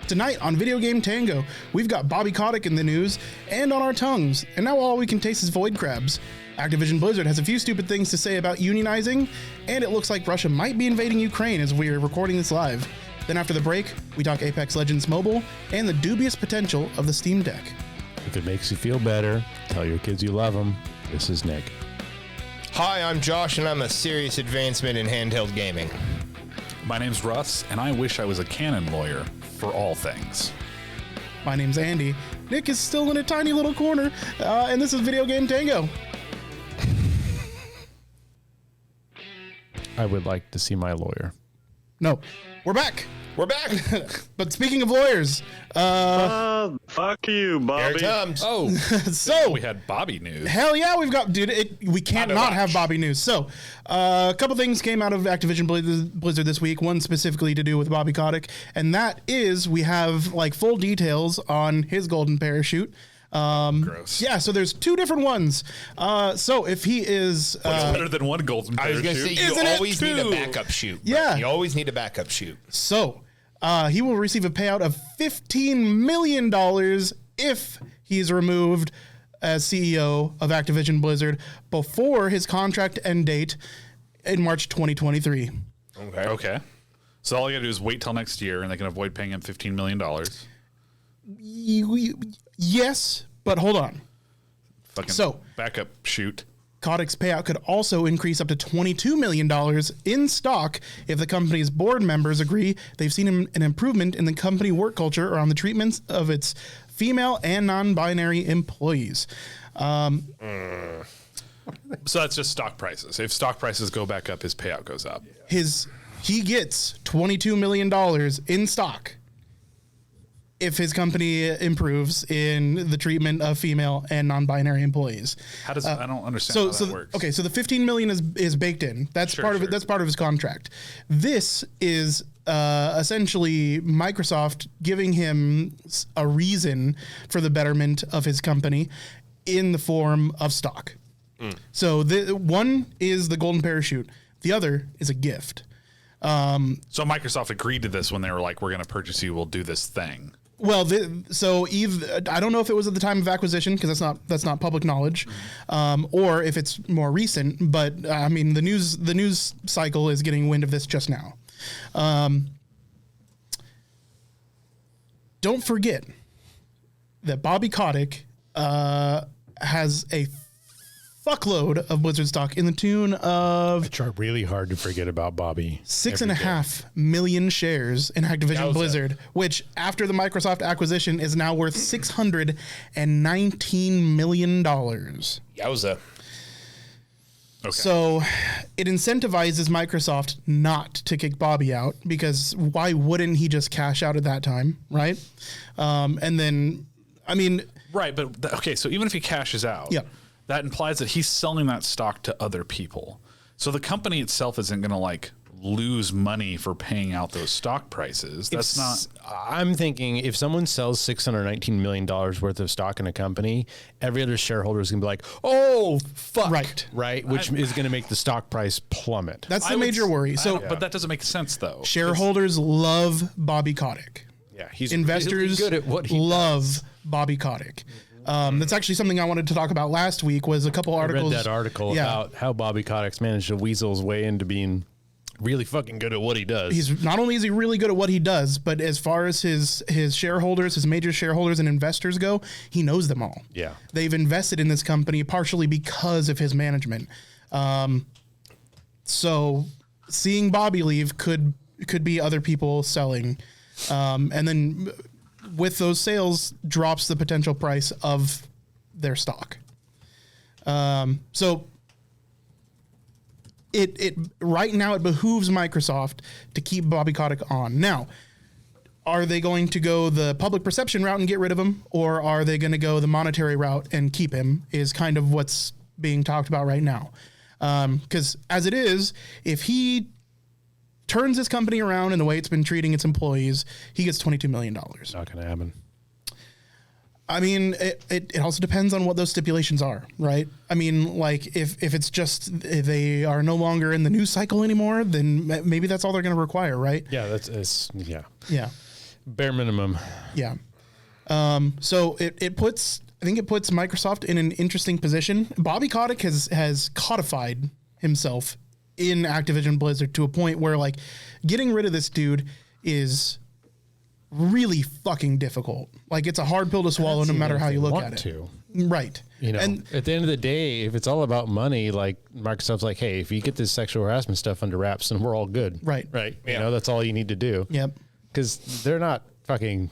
Tonight on Video Game Tango, we've got Bobby Kotick in the news and on our tongues, and now all we can taste is void crabs. Activision Blizzard has a few stupid things to say about unionizing, and it looks like Russia might be invading Ukraine as we're recording this live. Then after the break, we talk Apex Legends Mobile and the dubious potential of the Steam Deck. If it makes you feel better, tell your kids you love them. This is Nick. Hi, I'm Josh, and I'm a serious advancement in handheld gaming. My name's Russ, and I wish I was a canon lawyer for all things. My name's Andy. Nick is still in a tiny little corner, and this is Video Game Tango. I would like to see my lawyer. No, we're back. We're back. But speaking of lawyers, fuck you, Here Bobby. it comes. Oh, so we had Bobby news. hell yeah, we've got, dude, we can't not have Bobby news. So, a couple things came out of Activision Blizzard this week, one specifically to do with Bobby Kotick, and that is we have like full details on his golden parachute. Gross. Yeah, so there's two different ones. So if he is... What's better than one golden I was parachute? going to say, you Isn't it always need a two? backup shoot. Yeah. Right? You always need a backup shoot. So, he will receive a payout of $15 million if he's removed as CEO of Activision Blizzard before his contract end date in March 2023. Okay. So all you gotta do is wait till next year, and they can avoid paying him $15 million. Yes, but hold on. Fucking So- backup shoot. Kotick's payout could also increase up to $22 million in stock if the company's board members agree they've seen an improvement in the company work culture around the treatments of its female and non-binary employees. So that's just stock prices. If stock prices go back up, his payout goes up. He gets $22 million in stock if his company improves in the treatment of female and non-binary employees. How does I don't understand how that works. Okay, so the 15 million is baked in. That's Sure, part of sure. it. That's part of his contract. This is essentially Microsoft giving him a reason for the betterment of his company in the form of stock. So the one is the golden parachute. The other is a gift. So Microsoft agreed to this when they were like, "We're going to purchase you. We'll do this thing." Well, so I don't know if it was at the time of acquisition because that's not public knowledge, or if it's more recent. But I mean, the news cycle is getting wind of this just now. Don't forget that Bobby Kotick has a fuckload of Blizzard stock in the tune of I try really hard to forget about Bobby. 6.5 million shares in Activision Blizzard, which after the Microsoft acquisition is now worth $619 million. Yowza. Okay. So it incentivizes Microsoft not to kick Bobby out because why wouldn't he just cash out at that time, right? And then, I mean, Right, but okay. So even if he cashes out, Yeah. that implies that he's selling that stock to other people. So the company itself isn't going to like lose money for paying out those stock prices. That's not. I'm thinking if someone sells $619 million worth of stock in a company, every other shareholder is going to be like, oh, fuck. Right. Which is going to make the stock price plummet. that's the major worry. So But that doesn't make sense though. shareholders love Bobby Kotick. Yeah, he's Investors really good at what he love does. Bobby Kotick. That's actually something I wanted to talk about last week was a couple articles. I read that article about how Bobby Kotick's managed to weasel his way into being really fucking good at what he does. He's not only is he really good at what he does, but as far as his shareholders, his major shareholders and investors go, he knows them all. Yeah. They've invested in this company partially because of his management. So seeing Bobby leave could be other people selling. And then with those sales drops the potential price of their stock. So it right now it behooves Microsoft to keep Bobby Kotick on. Now, are they going to go the public perception route and get rid of him, or are they going to go the monetary route and keep him? Is kind of what's being talked about right now. Because as it is, if he turns his company around in the way it's been treating its employees, he gets $22 million. Not going to happen. I mean, it also depends on what those stipulations are, right? I mean, like if it's just they are no longer in the news cycle anymore, then maybe that's all they're going to require, right? Yeah, yeah. Yeah. Bare minimum. Yeah. So it puts, I think it puts Microsoft in an interesting position. Bobby Kotick has codified himself in Activision Blizzard to a point where like getting rid of this dude is really fucking difficult. Like it's a hard pill to swallow no matter how you look at it. Right. You know, and at the end of the day, if it's all about money, like Microsoft's like, hey, if you get this sexual harassment stuff under wraps, then we're all good. Right. Right. You know, that's all you need to do. Yep. Because they're not fucking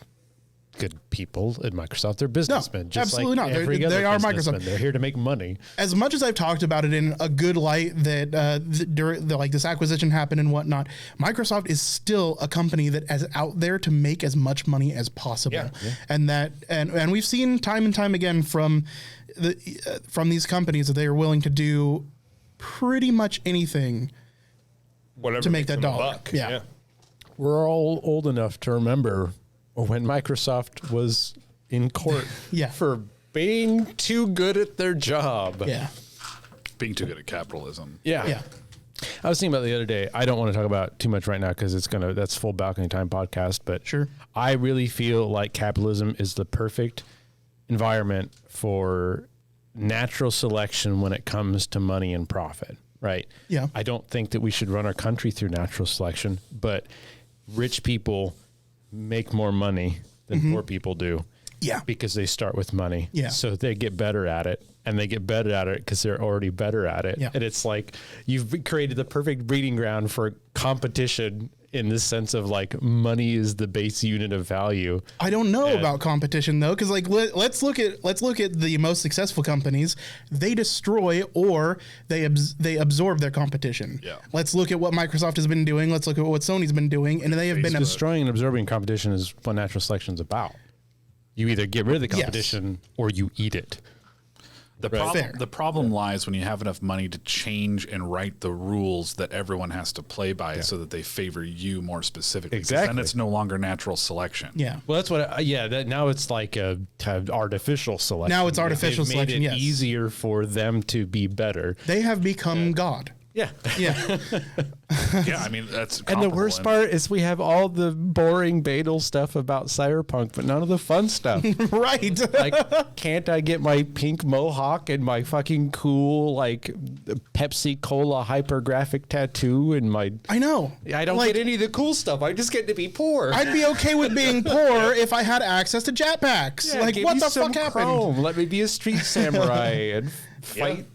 good people at Microsoft. They're businessmen. Absolutely not. They are Microsoft. They're here to make money. As much as I've talked about it in a good light that during like this acquisition happened and whatnot, Microsoft is still a company that is out there to make as much money as possible. Yeah. And that and we've seen time and time again from these companies that they are willing to do pretty much anything Whatever to make makes that them a dollar. buck. Yeah. We're all old enough to remember when Microsoft was in court Yeah. for being too good at their job. Yeah. Being too good at capitalism. Yeah. Yeah. I was thinking about it the other day. I don't want to talk about too much right now because that's full balcony time podcast. But Sure. I really feel like capitalism is the perfect environment for natural selection when it comes to money and profit. Right. Yeah. I don't think that we should run our country through natural selection, but rich people make more money than poor people do. Yeah. Because they start with money. Yeah. So they get better at it, and they get better at it because they're already better at it. Yeah. And it's like you've created the perfect breeding ground for competition in the sense of like money is the base unit of value. I don't know about competition though, because like let's look at the most successful companies. They destroy or they absorb their competition. Yeah. Let's look at what Microsoft has been doing. Let's look at what Sony's been doing, and they have been Destroying and absorbing competition is what natural selection is about. You either get rid of the Yes. competition or you eat it. Fair. The problem lies when you have enough money to change and write the rules that everyone has to play by so that they favor you more specifically. 'Cause Exactly. Then it's no longer natural selection. Yeah. Well, that's what. That now it's like a kind of artificial selection. Now it's artificial They've selection, Made it yes. easier for them to be better. They have become God. Yeah. Yeah. Yeah, I mean, that's And the worst part is we have all the boring Badal stuff about Cyberpunk, but none of the fun stuff. Right. Like, can't I get my pink mohawk and my fucking cool like Pepsi Cola hypergraphic tattoo and my? I know. I don't Like, get any of the cool stuff. I just get to be poor. I'd be okay with being poor if I had access to jetpacks. Yeah, like, give what me the some fuck happened? chrome. Let me be a street samurai and fight.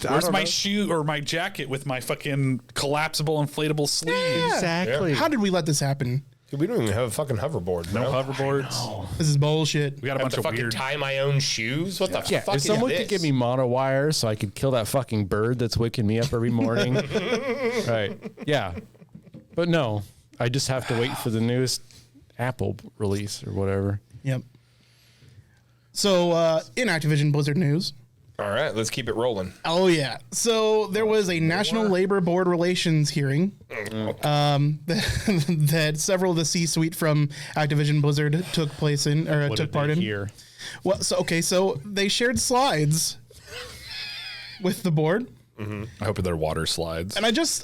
I Where's don't my know. shoe or my jacket with my fucking collapsible inflatable sleeves? Yeah. Exactly. How did we let this happen? Dude, we don't even have a fucking hoverboard. No bro. hoverboards. This is bullshit. We got a I have bunch to of fucking weird. tie my own shoes. What the Yeah, fuck if is someone this? could give me monowire so I could kill that fucking bird that's waking me up every morning. Right. Yeah. But no, I just have to wait for the newest Apple release or whatever. Yep. So, in Activision Blizzard news, All right, let's keep it rolling. oh yeah, so there was a National Labor Board Relations hearing that several of the C-suite from Activision Blizzard took part in. Here. Well, so they shared slides with the board, I hope they're water slides. and this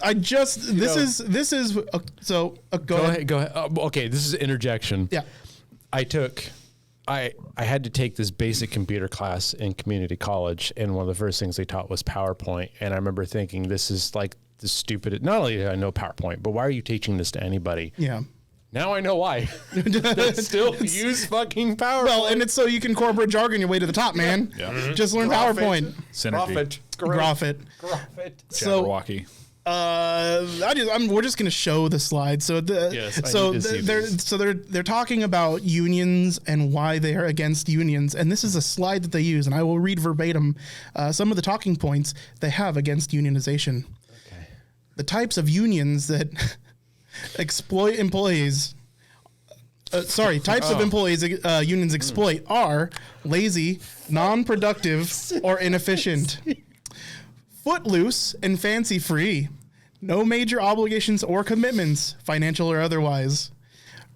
is go ahead. Go ahead. Okay, this is interjection. Yeah. I had to take this basic computer class in community college, and one of the first things they taught was PowerPoint. And I remember thinking, this is like the stupid. Not only did I know PowerPoint, but why are you teaching this to anybody? Yeah. Now I know why. They still use fucking PowerPoint. Well, and it's so you can corporate jargon your way to the top, man. Yeah. Just learn PowerPoint. Synergy. Graph it. So, Jabberwocky. we're just gonna show the slide. So Yes, I need to see these. they're talking about unions and why they are against unions, and this is a slide that they use, and I will read verbatim some of the talking points they have against unionization. Okay. The types of unions that exploit employees. Types of employees unions exploit are lazy, non-productive, or inefficient. Footloose and fancy-free. No major obligations or commitments, financial or otherwise.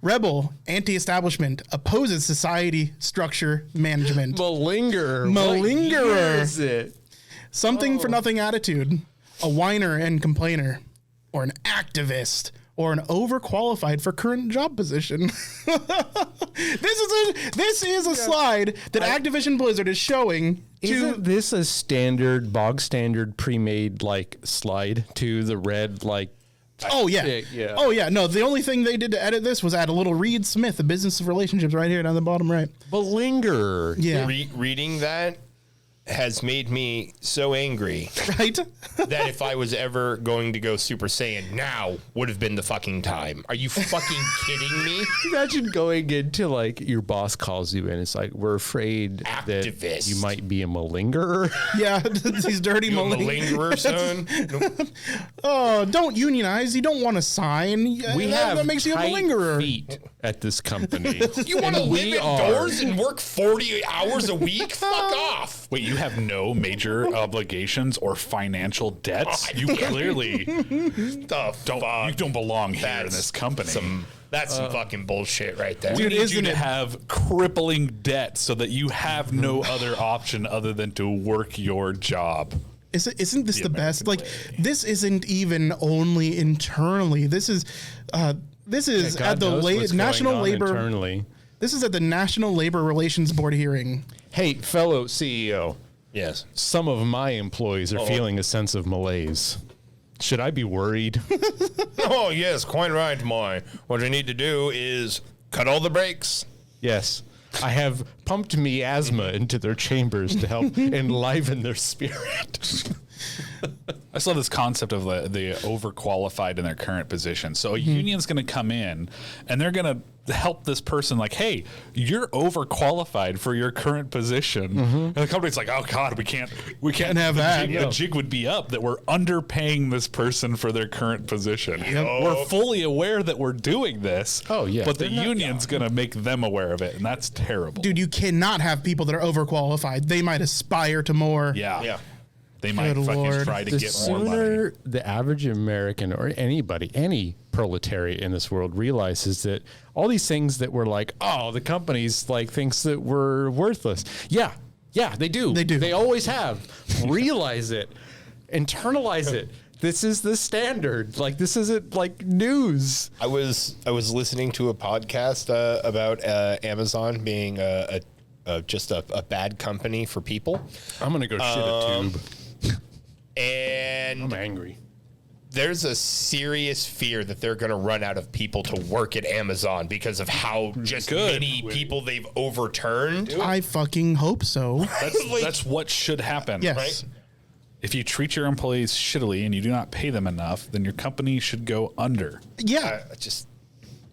Rebel, anti-establishment, opposes society, structure, management. Malingerer. Malingerer. What year is it? Something for nothing attitude. A whiner and complainer. Or an activist. or an overqualified for current job position. This is a slide that Activision Blizzard is showing. Isn't this a standard, bog standard, pre-made like slide to the red like? Oh yeah. Oh yeah. No, the only thing they did to edit this was add a little Reed Smith, the business of relationships, right here down the bottom right. Belinger. Yeah. Reading that has made me so angry Right. that if I was ever going to go Super Saiyan, now would have been the fucking time. Are you fucking kidding me? Imagine going into like your boss calls you and it's like, we're afraid that Activist. you might be a malingerer. Yeah. These dirty You a malingerers. malingerer, son? Oh, don't unionize. You don't want to sign. We that have makes you a tight malingerer. feet at this company. You want to And live we are. indoors and work 40 hours a week? Fuck off. Wait, you have no major obligations or financial debts? You clearly The don't. fuck? You don't belong here in That's this company. That's some fucking bullshit right there. We Dude, need you isn't to it- have crippling debt so that you have no other option other than to work your job. Isn't this the best? American Like, this isn't even only internally. This is at God the knows what's going National on Labor. internally. This is at the National Labor Relations Board hearing. Hey, fellow CEO, Yes. some of my employees are feeling a sense of malaise. Should I be worried? Oh, yes, quite right, Moy. What I need to do is cut all the brakes. Yes. I have pumped miasma into their chambers to help enliven their spirit. I still have this concept of the overqualified in their current position. So a union's going to come in and they're going to help this person like, hey, you're overqualified for your current position. And the company's like, oh God, we can't have that. The jig would be up that we're underpaying this person for their current position. Yep. We're fully aware that we're doing this. Oh, yeah. But the They're not- union's going to make them aware of it. And that's terrible. Dude, you cannot have people that are overqualified. They might aspire to more. Yeah. Yeah. They might Good fucking Lord. try to The get more money. sooner the average American or anybody, any proletariat in this world realizes that all these things that were like, oh, the companies like thinks that we're worthless. Yeah, they do. They do. They always have. Realize it. Internalize it. This is the standard. Like, this isn't like news. I was listening to a podcast about Amazon being just a bad company for people, I'm going to go shit a tube. and I'm angry. there's a serious fear that they're going to run out of people to work at Amazon because of how just Good. many people they've overturned. I fucking hope so. That's what should happen. Yes. Right? If you treat your employees shittily and you do not pay them enough, then your company should go under. Yeah. Just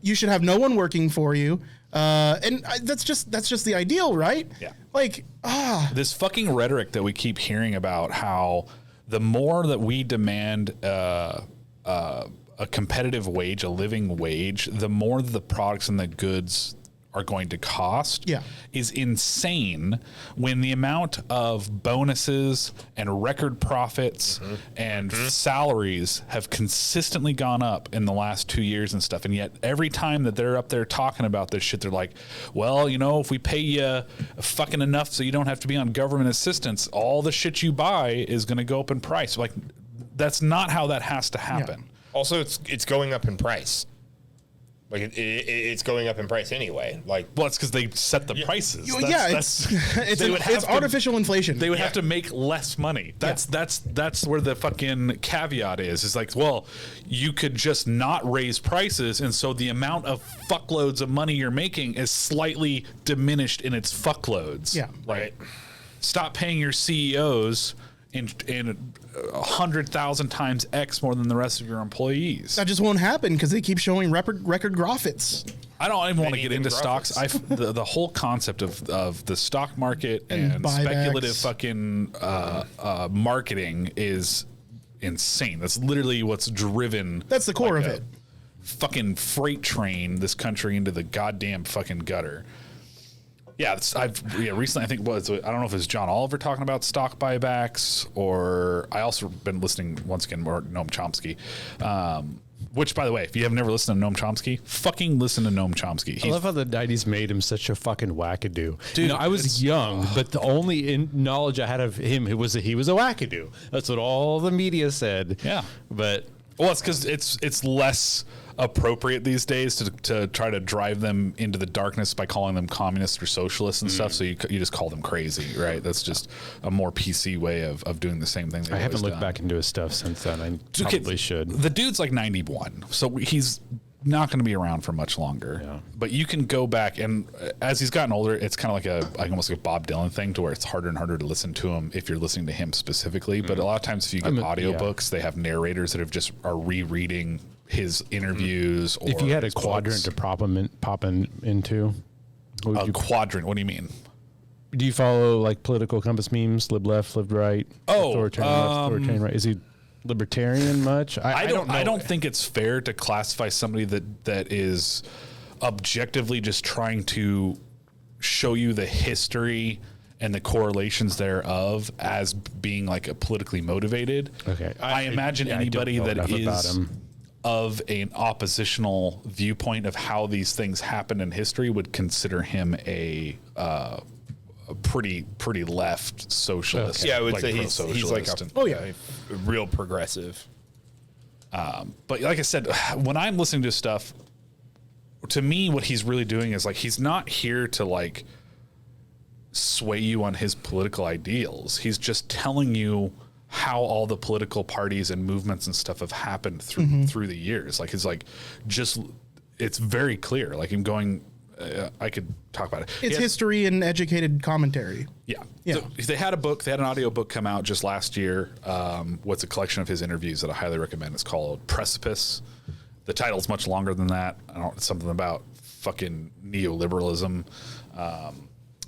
You should have no one working for you. That's just the ideal, right? Yeah. Like, This fucking rhetoric that we keep hearing about how the more that we demand a competitive wage, a living wage, the more the products and the goods are going to cost is insane, when the amount of bonuses and record profits and salaries have consistently gone up in the last 2 years and stuff. And yet every time that they're up there talking about this shit, they're like, well, you know, if we pay you fucking enough so you don't have to be on government assistance, all the shit you buy is going to go up in price. Like, that's not how that has to happen. also it's going up in price. Like it's going up in price anyway. Like, Well, it's because they set the prices. it's artificial inflation. They would have to make less money. That's where the fucking caveat is. It's like, well, you could just not raise prices, and so the amount of fuckloads of money you're making is slightly diminished in its fuckloads. Yeah. right. Stop paying your CEOs in 100,000 times X more than the rest of your employees. That just won't happen because they keep showing record profits. I don't even want to get Many into profits. stocks. The whole concept of the stock market And and buybacks. speculative fucking marketing is insane. That's literally what's driven. That's the core like of a it. Fucking freight train this country into the goddamn fucking gutter. Yeah, recently I think I don't know if it's John Oliver talking about stock buybacks, or I also been listening once again more Noam Chomsky. Which, by the way, if you have never listened to Noam Chomsky, fucking listen to Noam Chomsky. I love how the 90s made him such a fucking wackadoo. Dude, I was young, but the only knowledge I had of him was that he was a wackadoo. That's what all the media said. Yeah. But Well, it's because it's less appropriate these days to try to drive them into the darkness by calling them communists or socialists and stuff. So you just call them crazy, right? That's just a more PC way of doing the same thing. I haven't looked back into his stuff since then. I probably should. The dude's like 91, so he's not going to be around for much longer. Yeah. But you can go back, and as he's gotten older, it's kind of like almost like a Bob Dylan thing, to where it's harder and harder to listen to him if you're listening to him specifically. But a lot of times, if you get audiobooks, they have narrators that are rereading his interviews. Or if you had a his quadrant books. to pop into, what would you, Quadrant. What do you mean? do you follow like political compass memes? Lib left, lib right. Authoritarian left, authoritarian right. Is he libertarian much? I don't know. I don't think it's fair to classify somebody that is objectively just trying to show you the history and the correlations thereof as being like a politically motivated. Okay. I imagine anybody that is of an oppositional viewpoint of how these things happen in history would consider him a pretty left socialist. Okay. Yeah, I would like say he's like a real progressive. But like I said, when I'm listening to stuff, to me, what he's really doing is like, he's not here to like sway you on his political ideals. He's just telling you how all the political parties and movements and stuff have happened through the years. Like, it's very clear. Like him going, I could talk about it. It's history and educated commentary. Yeah. Yeah. So they had an audio book come out just last year. What's a collection of his interviews that I highly recommend. It's called Precipice. The title's much longer than that. It's something about fucking neoliberalism.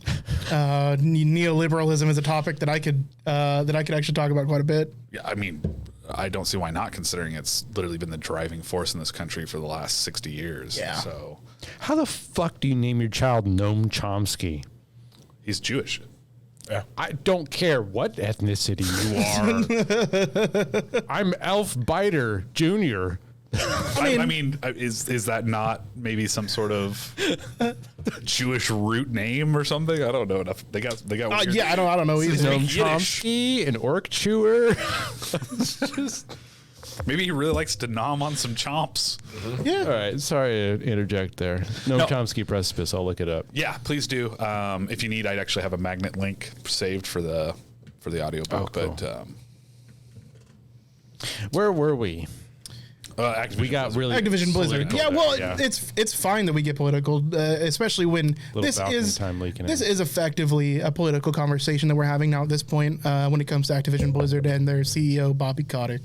Neoliberalism is a topic that I could actually talk about quite a bit. Yeah, I mean, I don't see why not, considering it's literally been the driving force in this country for the last 60 years. Yeah. So How the fuck do you name your child Noam Chomsky? he's Jewish. Yeah. I don't care what ethnicity you are. I'm Elf Biter Jr. I mean, is that not maybe some sort of Jewish root name or something? I don't know enough. They got weird. Yeah, I don't know either. Noam Yiddish. Chomsky, an orc chewer. Maybe he really likes to nom on some chomps. Yeah. All right, sorry to interject there. Noam No. Chomsky Precipice. I'll look it up. Yeah, please do. If you need, I'd actually have a magnet link saved for the audiobook. Oh, cool. But Where were we? Activision We got Blizzard. really Activision Blizzard. political Yeah, there, well, yeah. it's fine that we get political, especially when this Falcon is time leaking this in. is effectively a political conversation that we're having now at this point when it comes to Activision Blizzard and their CEO Bobby Kotick.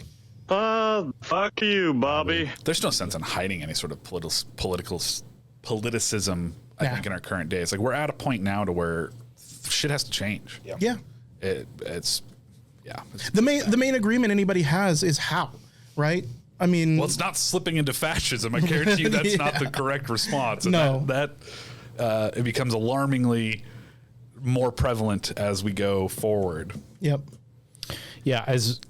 Fuck you, Bobby. There's no sense in hiding any sort of politicism. I Yeah. think in our current days, like we're at a point now to where shit has to change. Yeah. It's The main agreement anybody has is how, right? I mean, well, it's not slipping into fascism. I guarantee you that's not the correct response. And No. that it becomes alarmingly more prevalent as we go forward. yep. Yeah, as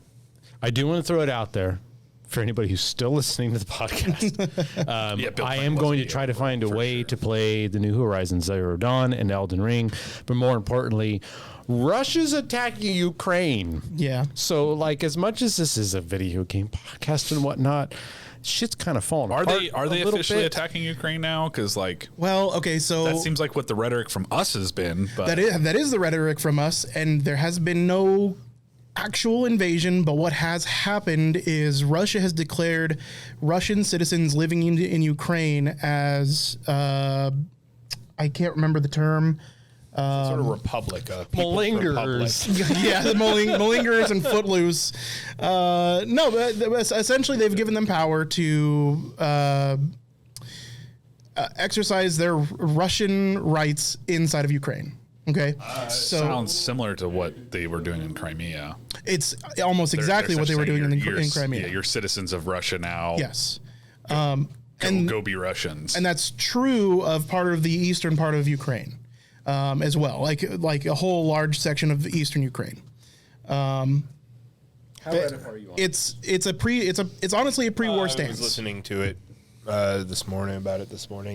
I do want to throw it out there for anybody who's still listening to the podcast. Bill I Clinton am was going a to try to find a for way sure. to play the new Horizon Zero Dawn and Elden Ring, but more importantly, Russia's attacking Ukraine. Yeah. So, like, as much as this is a video game podcast and whatnot, shit's kind of falling Are apart. they a little officially bit. attacking Ukraine now? Because like Well, okay, so that seems like what the rhetoric from us has been. But that is the rhetoric from us, and there has been no actual invasion. But what has happened is Russia has declared Russian citizens living in Ukraine as I can't remember the term. Sort of republic. Malingers. Yeah, the malingerers and footloose. No, but essentially they've given them power to exercise their Russian rights inside of Ukraine. Okay, so sounds similar to what they were doing in Crimea. it's almost exactly what they were doing in Crimea. Yeah, you're citizens of Russia now. Yes, Go be Russians. and that's true of part of the eastern part of Ukraine as well, like a whole large section of eastern Ukraine. How ready are you on? It's honestly a pre-war I was stance. listening to it. this morning,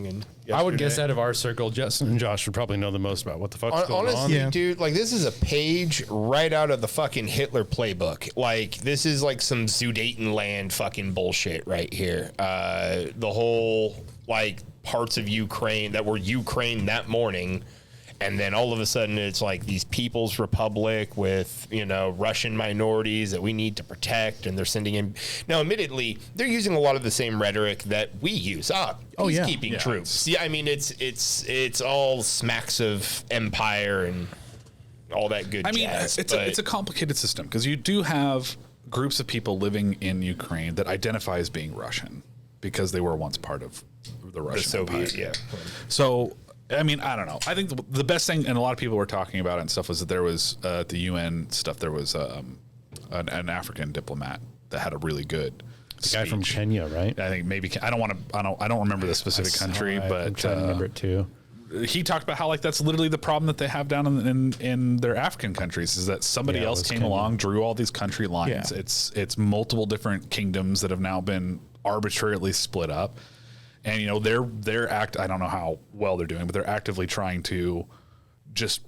and I would guess yesterday. out of our circle, Justin and Josh would probably know the most about what the fuck's going on. Honestly, Yeah. dude, like this is a page right out of the fucking Hitler playbook. Like this is like some Sudetenland fucking bullshit right here. The whole like parts of Ukraine that were Ukraine that morning. And then all of a sudden it's like these People's Republic with, Russian minorities that we need to protect. And they're sending in. Now, admittedly, they're using a lot of the same rhetoric that we use. Peacekeeping troops. Yeah, I mean, it's all smacks of empire and all that good jazz. It's a complicated system because you do have groups of people living in Ukraine that identify as being Russian because they were once part of the Russian Soviet, Empire. yeah. So, I mean, I don't know. I think the best thing, and a lot of people were talking about it and stuff, was that there was at the UN stuff. There was an African diplomat that had a really good Guy from Kenya, right? I think maybe I don't remember the specific country, but I'm trying to remember it too. He talked about how like that's literally the problem that they have down in their African countries is that somebody else came along, drew all these country lines. Yeah. It's multiple different kingdoms that have now been arbitrarily split up. And they're I don't know how well they're doing, but they're actively trying to just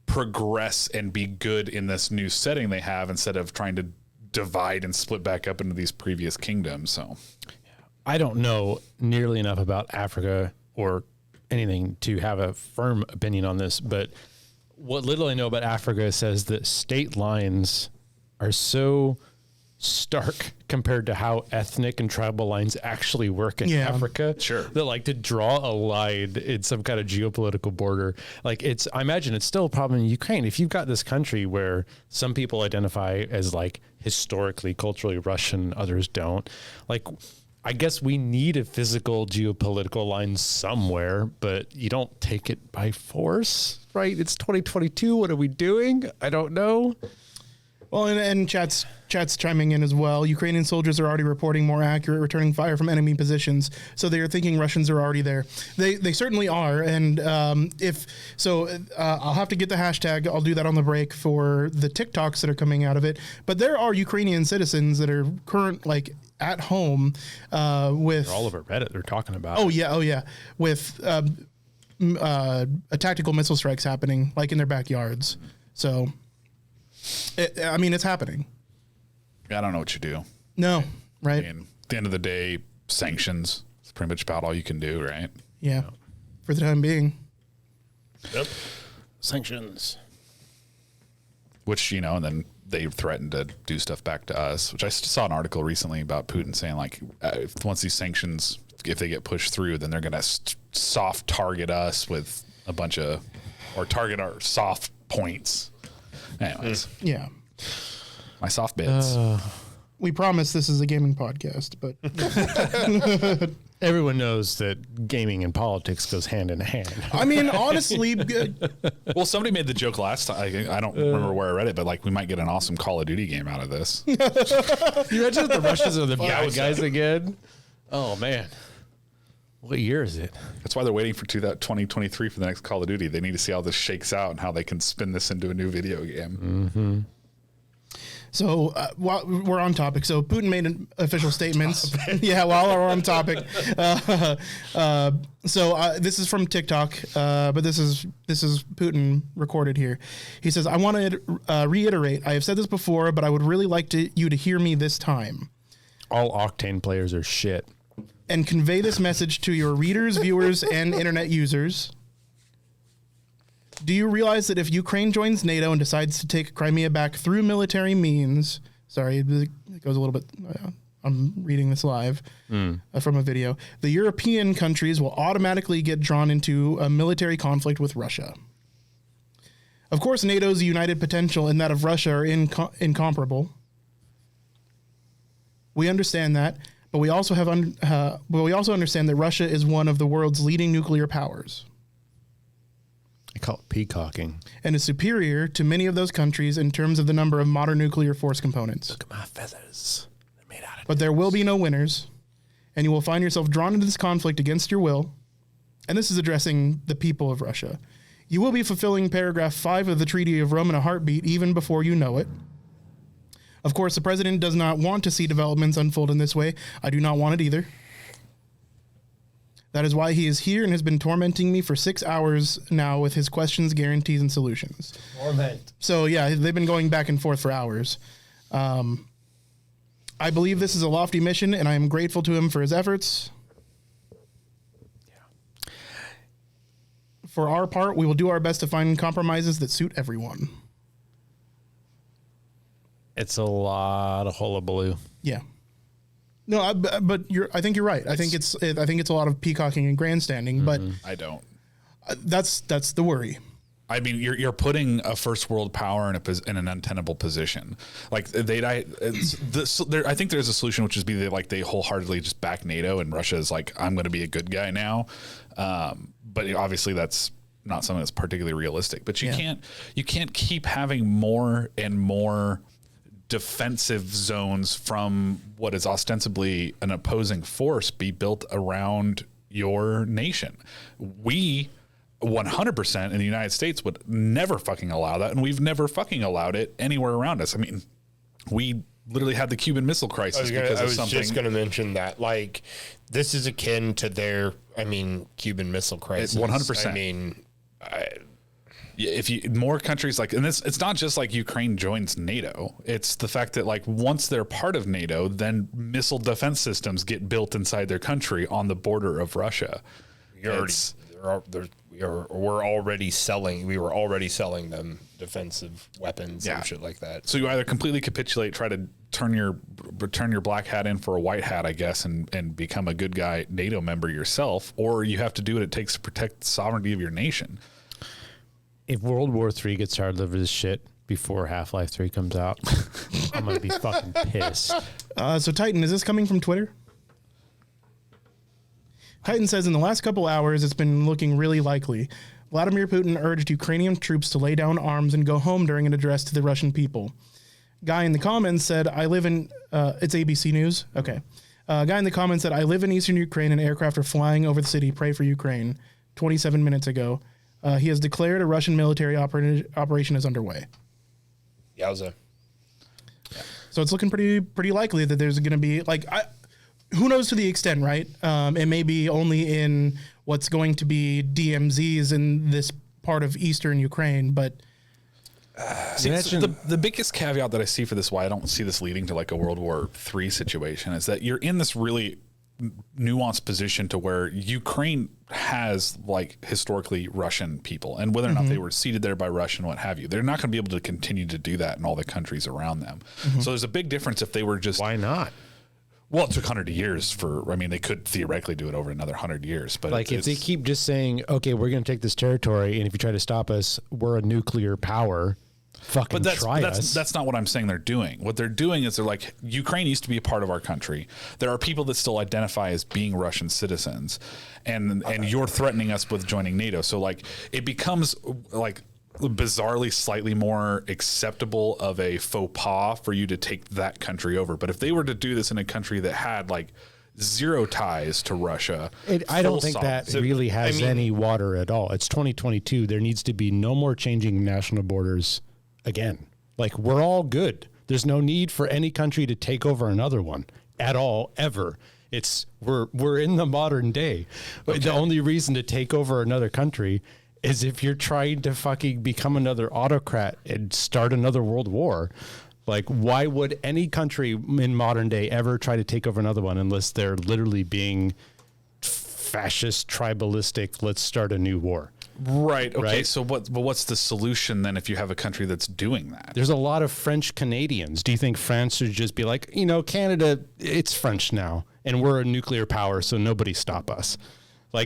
progress and be good in this new setting they have instead of trying to divide and split back up into these previous kingdoms. So I don't know nearly enough about Africa or anything to have a firm opinion on this, but what little I know about Africa says that state lines are so stark compared to how ethnic and tribal lines actually work in Africa. Sure. That like to draw a line in some kind of geopolitical border. Like I imagine it's still a problem in Ukraine. If you've got this country where some people identify as like historically, culturally Russian, others don't, like I guess we need a physical geopolitical line somewhere, but you don't take it by force, right? It's 2022. What are we doing? I don't know. Well, and chat's chiming in as well. Ukrainian soldiers are already reporting more accurate returning fire from enemy positions, so they are thinking Russians are already there. They certainly are, and I'll have to get the hashtag. I'll do that on the break for the TikToks that are coming out of it. But there are Ukrainian citizens that are at home with They're all over Reddit. They're talking about. Oh yeah, with tactical missile strikes happening like in their backyards. So. It's happening. I don't know what you do. No, right? I mean, at the end of the day, sanctions is pretty much about all you can do, right? Yeah, for the time being. Yep. Sanctions. Which, and then they threatened to do stuff back to us, which I saw an article recently about Putin saying, like, once these sanctions, if they get pushed through, then they're going to soft target us with a bunch of, or target our soft points. Anyways. Yeah. My soft bits. We promise this is a gaming podcast, but Everyone knows that gaming and politics goes hand in hand. I mean, honestly, Well, somebody made the joke last time. I don't remember where I read it, but like we might get an awesome Call of Duty game out of this. You imagine if the Russians are the bad was guys again? Oh, man. What year is it? That's why they're waiting for 2023 for the next Call of Duty. They need to see how this shakes out and how they can spin this into a new video game. Mm-hmm. So while we're on topic, so Putin made an official statements. Yeah, while we're on topic. This is from TikTok, but this is Putin recorded here. He says, "I want to reiterate. I have said this before, but I would really like you to hear me this time. All Octane players are shit. And convey this message to your readers, viewers, and internet users. Do you realize that if Ukraine joins NATO and decides to take Crimea back through military means," sorry, it goes a little bit, I'm reading this live from a video, "the European countries will automatically get drawn into a military conflict with Russia. Of course, NATO's united potential and that of Russia are incomparable. We understand that. But we also understand that Russia is one of the world's leading nuclear powers. I call it peacocking. And is superior to many of those countries in terms of the number of modern nuclear force components. Look at my feathers. They're made out of But there will be no winners, and you will find yourself drawn into this conflict against your will. And this is addressing the people of Russia. You will be fulfilling paragraph 5 of the Treaty of Rome in a heartbeat even before you know it. Of course, the president does not want to see developments unfold in this way. I do not want it either. That is why he is here and has been tormenting me for 6 hours now with his questions, guarantees, and solutions. Torment. So, yeah, they've been going back and forth for hours. I believe this is a lofty mission, and I am grateful to him for his efforts. Yeah. For our part, we will do our best to find compromises that suit everyone. It's a lot of hullabaloo. Yeah. No, but I think you're right. I think it's a lot of peacocking and grandstanding, but I don't. That's the worry. I mean, you're putting a first world power in an untenable position. Like I think there's a solution, which is they wholeheartly just back NATO, and Russia is like, I'm going to be a good guy now. But obviously that's not something that's particularly realistic. But you can't keep having more and more defensive zones from what is ostensibly an opposing force be built around your nation. We 100% in the United States would never fucking allow that, and we've never fucking allowed it anywhere around us. I mean, we literally had the Cuban Missile Crisis because of something. I was just going to mention that. Like, this is akin to their, Cuban Missile Crisis. 100%. I mean, if more countries and it's not just like Ukraine joins NATO. It's the fact that once they're part of NATO, then missile defense systems get built inside their country on the border of Russia. We were already selling them defensive weapons and shit like that. So you either completely capitulate, try to turn your black hat in for a white hat, I guess, and become a good guy NATO member yourself, or you have to do what it takes to protect the sovereignty of your nation. If World War III gets started over this shit before Half-Life 3 comes out, I'm going to be fucking pissed. So Titan, is this coming from Twitter? Titan says, in the last couple hours, it's been looking really likely. Vladimir Putin urged Ukrainian troops to lay down arms and go home during an address to the Russian people. Guy in the comments said, I live in, it's ABC News. Okay. Guy in the comments said, I live in eastern Ukraine and aircraft are flying over the city. Pray for Ukraine. 27 minutes ago. He has declared a Russian military operation is underway. Yowza. So it's looking pretty likely that there's going to be who knows to the extent, right? It may be only in what's going to be DMZs in this part of eastern Ukraine, but the biggest caveat that I see for this, why I don't see this leading to a World War III situation, is that you're in this really nuanced position to where Ukraine has historically Russian people, and whether or not they were seated there by Russia and what have you, they're not going to be able to continue to do that in all the countries around them. So there's a big difference if they were just... Why not? Well, it took 100 years they could theoretically do it over another 100 years. But if they keep just saying, okay, we're going to take this territory, and if you try to stop us, we're a nuclear power, try us. That's not what I'm saying they're doing. What they're doing is they're Ukraine used to be a part of our country. There are people that still identify as being Russian citizens, and you're threatening us with joining NATO. So it becomes bizarrely slightly more acceptable of a faux pas for you to take that country over. But if they were to do this in a country that had zero ties to Russia, I don't think that really has any water at all. It's 2022. There needs to be no more changing national borders again. We're all good. There's no need for any country to take over another one at all, ever. We're in the modern day. Okay. The only reason to take over another country is if you're trying to fucking become another autocrat and start another world war. Why would any country in modern day ever try to take over another one unless they're literally being fascist, tribalistic, let's start a new war? Right. Okay. Right? So what's the solution then if you have a country that's doing that? There's a lot of French Canadians. Do you think France should just be Canada, it's French now, and we're a nuclear power, so nobody stop us?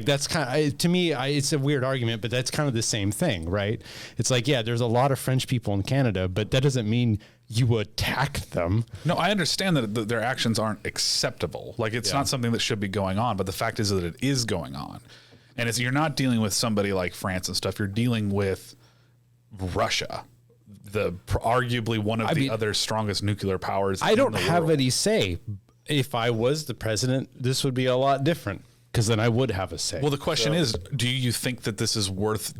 That's kind of, to me, it's a weird argument, but that's kind of the same thing, right? It's there's a lot of French people in Canada, but that doesn't mean you attack them. No, I understand that their actions aren't acceptable. It's not something that should be going on, but the fact is that it is going on. And you're not dealing with somebody like France and stuff. You're dealing with Russia, arguably one of the other strongest nuclear powers. I don't have any say. If I was the president, this would be a lot different, because then I would have a say. Well, the question is, do you think that this is worth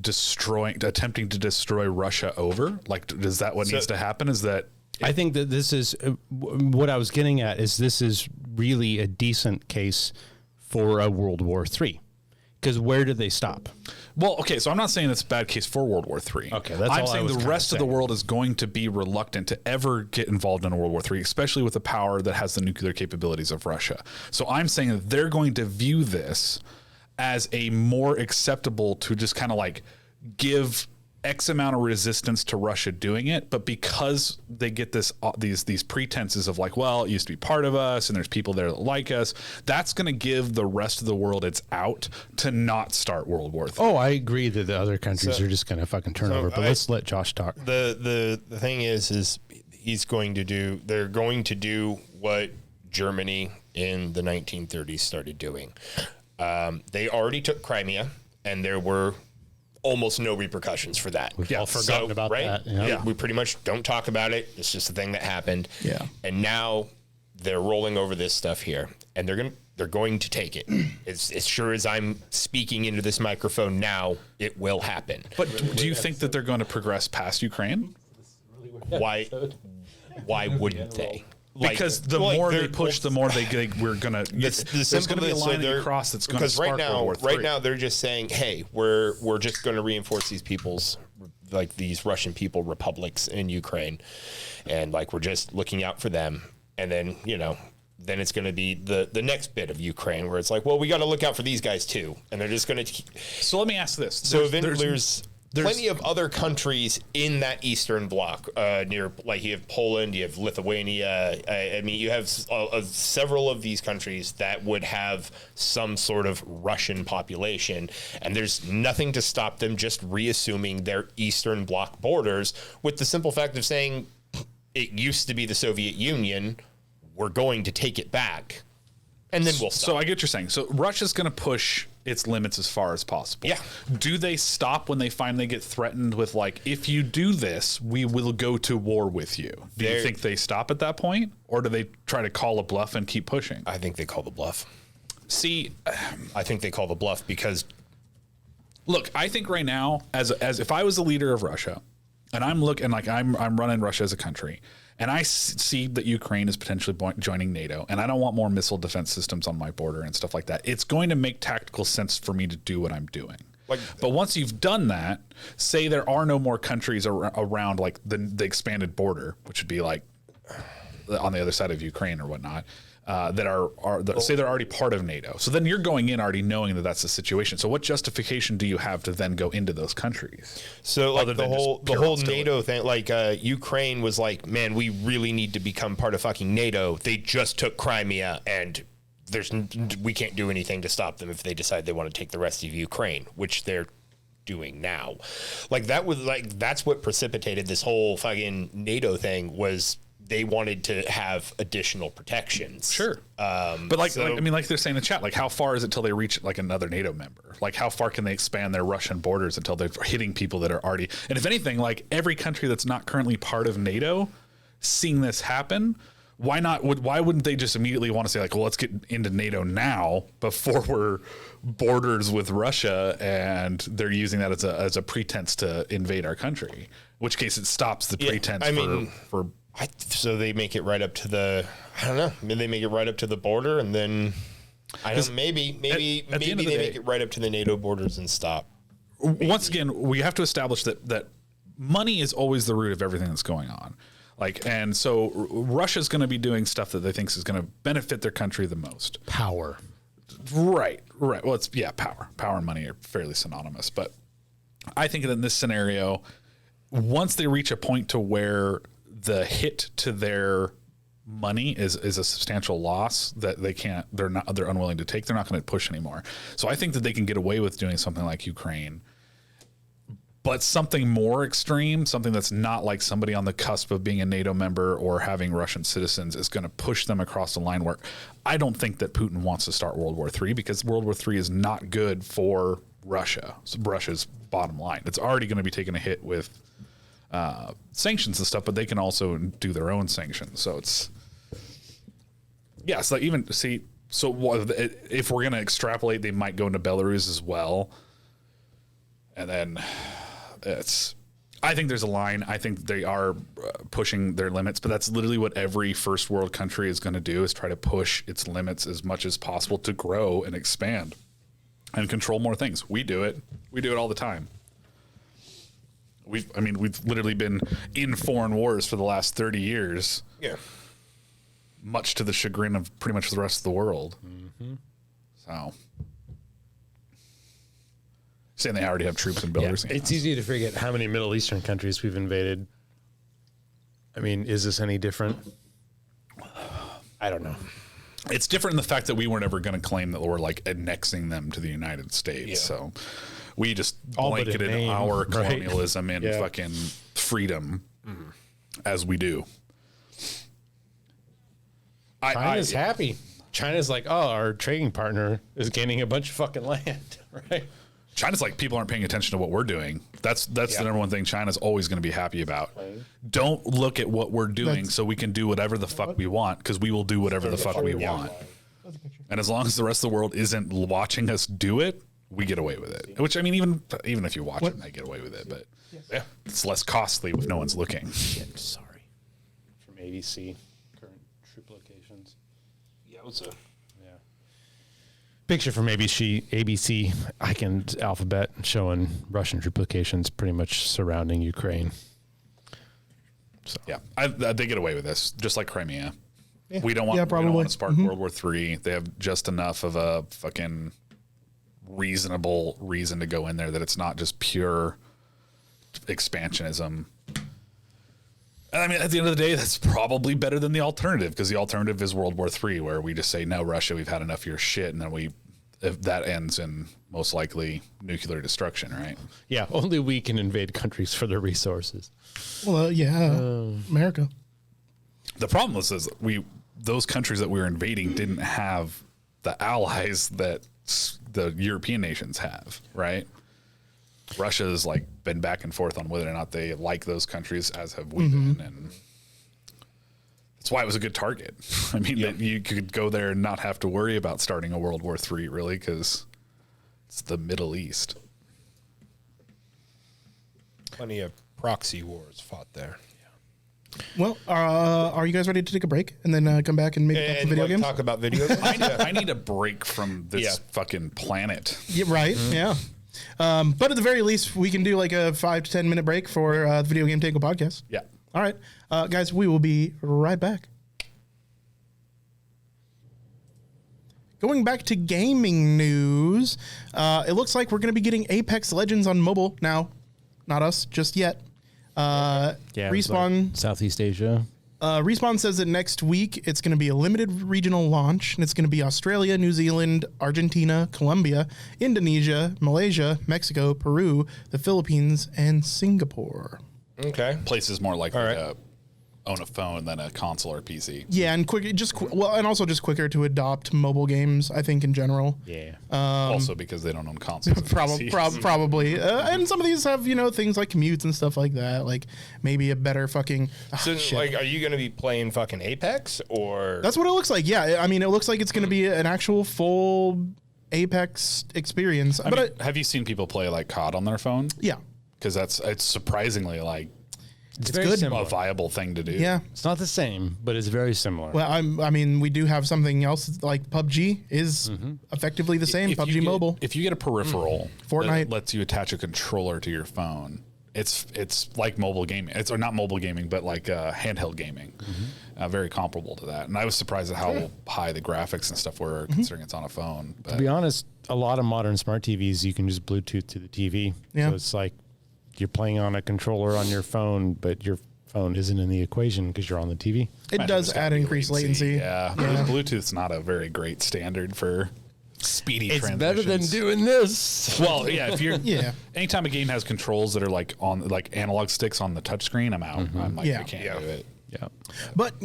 attempting to destroy Russia over? Is that what needs to happen? Is that... I think that this is what I was getting at, is this is really a decent case for a World War III. Because where did they stop? Well, okay, so I'm not saying it's a bad case for World War III. Okay, that's I'm all I saying was the kinda rest of the saying. world is going to be reluctant to ever get involved in a World War III, especially with a power that has the nuclear capabilities of Russia. So I'm saying that they're going to view this as a more acceptable to just kind of like give X amount of resistance to Russia doing it, but because they get these pretenses of like, well, it used to be part of us, and there's people there that like us, that's going to give the rest of the world its out to not start World War III. Oh, I agree that the other countries are just going to fucking turn over. But let's let Josh talk. The thing is they're going to do what Germany in the 1930s started doing. They already took Crimea, and there were almost no repercussions for that. We've all forgotten about that. Yeah, we pretty much don't talk about it. It's just a thing that happened. Yeah. And now they're rolling over this stuff here, and they're going to take it. As sure as I'm speaking into this microphone now, it will happen. But do you think that they're going to progress past Ukraine? Why wouldn't they? Because the more they push, the more we're gonna. There's going to be a line across that's going to spark World War III. Right now they're just saying, "Hey, we're just going to reinforce these people's, like these Russian people republics in Ukraine, and like we're just looking out for them." And then then it's going to be the next bit of Ukraine where it's like, well, we got to look out for these guys too, and they're just going to. So let me ask this: So there's plenty of other countries in that Eastern Bloc, near, like you have Poland, you have Lithuania. I mean, you have several of these countries that would have some sort of Russian population, and there's nothing to stop them just reassuming their Eastern Bloc borders with the simple fact of saying it used to be the Soviet Union, we're going to take it back, and then we'll stop. So I get what you're saying. So Russia's going to push its limits as far as possible. Yeah. Do they stop when they finally get threatened with like, if you do this, we will go to war with you? Do you think they stop at that point, or do they try to call a bluff and keep pushing? I think they call the bluff. See, I think they call the bluff because look, I think right now, as if I was the leader of Russia, and I'm running Russia as a country, and I see that Ukraine is potentially joining NATO, and I don't want more missile defense systems on my border and stuff like that. It's going to make tactical sense for me to do what I'm doing. But once you've done that, say there are no more countries around like the expanded border, which would be like on the other side of Ukraine or whatnot, say they're already part of NATO. So then you're going in already knowing that that's the situation. So what justification do you have to then go into those countries? So like the whole NATO thing, like Ukraine was like, man, we really need to become part of fucking NATO. They just took Crimea, and we can't do anything to stop them if they decide they want to take the rest of Ukraine, which they're doing now. Like that's what precipitated this whole fucking NATO thing was. They wanted to have additional protections. Sure. But like they're saying in the chat, like how far is it till they reach like another NATO member? Like how far can they expand their Russian borders until they're hitting people that are already, and if anything, like every country that's not currently part of NATO seeing this happen, why wouldn't they just immediately want to say like, well, let's get into NATO now before we're borders with Russia, and they're using that as a pretense to invade our country, in which case it stops the pretense for so they make it right up to the, I don't know, maybe they make it right up to the border, and then maybe they make it right up to the NATO borders and stop. Maybe. Once again, we have to establish that money is always the root of everything that's going on. Like, and so Russia's going to be doing stuff that they think is going to benefit their country the most. Power. Right. Well, power. Power and money are fairly synonymous, but I think that in this scenario, once they reach a point to where the hit to their money is a substantial loss that they're unwilling to take, they're not going to push anymore. So I think that they can get away with doing something like Ukraine, but something more extreme, something that's not like somebody on the cusp of being a NATO member or having Russian citizens, is going to push them across the line where I don't think that Putin wants to start World War III, because World War III is not good for Russia. So Russia's bottom line. It's already going to be taking a hit with sanctions and stuff, but they can also do their own sanctions. So it's like if we're going to extrapolate, they might go into Belarus as well. And then I think there's a line. I think they are pushing their limits, but that's literally what every first world country is going to do, is try to push its limits as much as possible to grow and expand. and control more things. We do it. We do it all the time. We've literally been in foreign wars for the last 30 years. Yeah. Much to the chagrin of pretty much the rest of the world. So, saying they already have troops and builders. It's easy to forget how many Middle Eastern countries we've invaded. I mean, is this any different? I don't know. It's different in the fact that we weren't ever going to claim that we're like annexing them to the United States. Yeah. So we just All but a blanketed name, our right? colonialism and Yeah. fucking freedom as we do. China's happy. China's like, oh, our trading partner is gaining a bunch of fucking land, right? China's like, people aren't paying attention to what we're doing. That's the number one thing China's always going to be happy about. Don't look at what we're doing so we can do whatever the fuck we want, because we will do whatever the fuck we want. And as long as the rest of the world isn't watching us do it, we get away with it. Which, I mean, even if you watch it, they get away with it. But yeah, it's less costly if no one's looking. Shit, sorry. From ABC, current troop locations. Yeah, it was a... Picture from ABC icons alphabet showing Russian troop locations pretty much surrounding Ukraine. So yeah, they get away with this, just like Crimea. Yeah. We don't want to spark World War III. They have just enough of a fucking reasonable reason to go in there that it's not just pure expansionism. And I mean, at the end of the day, that's probably better than the alternative, because the alternative is World War III, where we just say, no, Russia, we've had enough of your shit. And then if that ends in most likely nuclear destruction, right? Yeah, only we can invade countries for their resources. Well, America. The problem is those countries that we were invading didn't have the allies that the European nations have, right? Russia's like been back and forth on whether or not they like those countries, as have we been, and that's why it was a good target. I mean, that you could go there and not have to worry about starting a World War III, really, because it's the Middle East. Plenty of proxy wars fought there. Well, are you guys ready to take a break and then come back and maybe talk some video games? Talk about video games. I need a break from this fucking planet. Yeah, right. Yeah. But at the very least, we can do like a 5 to 10 minute break for the Video Game Tango podcast. Yeah. All right. Guys, we will be right back. Going back to gaming news, it looks like we're going to be getting Apex Legends on mobile now. Not us just yet. Respawn. Like Southeast Asia. Respawn says that next week it's going to be a limited regional launch, and it's going to be Australia, New Zealand, Argentina, Colombia, Indonesia, Malaysia, Mexico, Peru, the Philippines, and Singapore. Okay. Places more likely to own a phone than a console or PC. Yeah, and and also just quicker to adopt mobile games, I think, in general. Yeah. Also because they don't own consoles. Probably. And some of these have, things like commutes and stuff like that. Like maybe a better fucking. So, like, are you going to be playing fucking Apex or? That's what it looks like. Yeah. I mean, it looks like it's going to be an actual full Apex experience. Have you seen people play like COD on their phone? Yeah. Because it's surprisingly like It's very good. similar. a viable thing to do. Yeah. It's not the same, but it's very similar. Well, I mean, we do have something else like PUBG is effectively the same. PUBG Mobile. If you get a peripheral Fortnite. that lets you attach a controller to your phone, it's like mobile gaming. Or not mobile gaming, but like handheld gaming. Very comparable to that. And I was surprised at how high the graphics and stuff were, considering it's on a phone. But to be honest, a lot of modern smart TVs, you can just Bluetooth to the TV. Yeah. So it's like you're playing on a controller on your phone, but your phone isn't in the equation because you're on the TV. It does add increased latency. Yeah. Bluetooth's not a very great standard for speedy It's transitions. better than doing this. Well, yeah, if you're Yeah. anytime a game has controls that are like on like analog sticks on the touchscreen, I'm out. I'm like, Yeah. I can't do it. Yeah. But,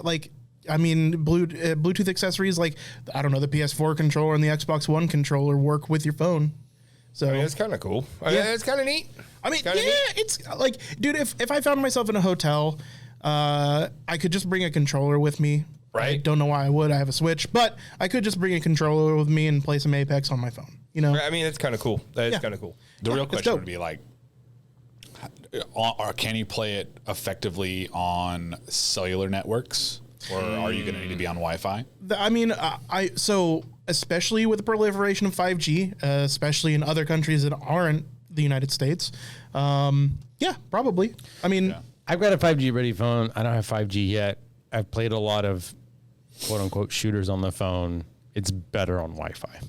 like, I mean, Bluetooth accessories like, I don't know, the PS4 controller and the Xbox One controller work with your phone. So I mean, it's kind of cool. I mean, it's kind of neat. I mean, Kinda yeah, neat. it's like, dude, if I found myself in a hotel, I could just bring a controller with me. Right. I don't know why I would. I have a Switch, but I could just bring a controller with me and play some Apex on my phone. I mean, it's kind of cool. That's kind of cool. The real it's question dope. would be like, or can you play it effectively on cellular networks, or are you going to need to be on Wi-Fi? I mean, so especially with the proliferation of 5G, especially in other countries that aren't the United States. Yeah, probably. I mean, I've got a 5G ready phone. I don't have 5G yet. I've played a lot of quote unquote shooters on the phone. It's better on Wi-Fi.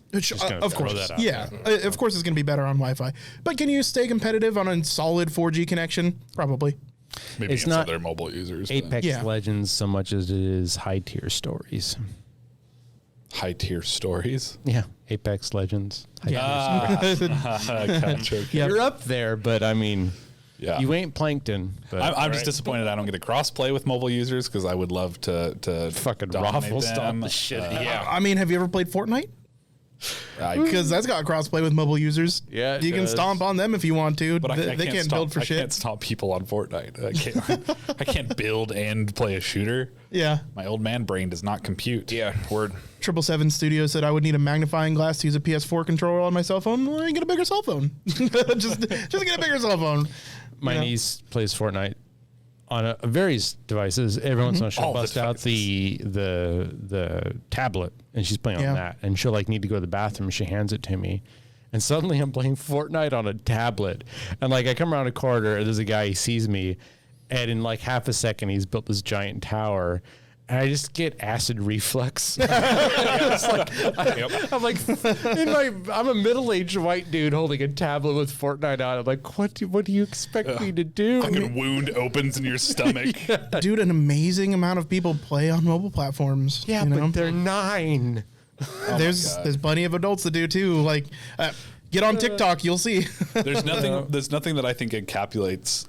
Of course. Yeah. Of course it's going to be better on Wi-Fi. But can you stay competitive on a solid 4G connection? Probably. Maybe It's against not other mobile users. but Apex Yeah. Legends so much as it is high tier stories. high tier stories. Yeah, Apex Legends. Gotcha. You're up there, but I mean, Yeah. you ain't plankton. But I'm just disappointed I don't get a cross play with mobile users because I would love to fucking dominate raffle stop them. the shit. I mean, have you ever played Fortnite? Because that's got crossplay with mobile users. Yeah, it you can does. stomp on them if you want to. But They can't build for I shit. can't stop people on Fortnite. I can't build and play a shooter. Yeah. My old man brain does not compute. Yeah, word. 777 Studio said I would need a magnifying glass to use a PS4 controller on my cell phone. Well, get a bigger cell phone. just get a bigger cell phone. My niece plays Fortnite on various devices. Every once in a while, she'll All the bust out the tablet, and she's playing Yeah. on that. And she'll like need to go to the bathroom. She hands it to me, and suddenly I'm playing Fortnite on a tablet. And like I come around a corner, and there's a guy. He sees me, and in like half a second, he's built this giant tower. And I just get acid reflux. It's like, I'm like, I'm a middle-aged white dude holding a tablet with Fortnite on. I'm like, what do you expect me to do? Fucking wound opens in your stomach. Dude, an amazing amount of people play on mobile platforms. Yeah, you know? but they're 9. there's plenty of adults that do too. Like, get on TikTok, you'll see. There's nothing that I think encapsulates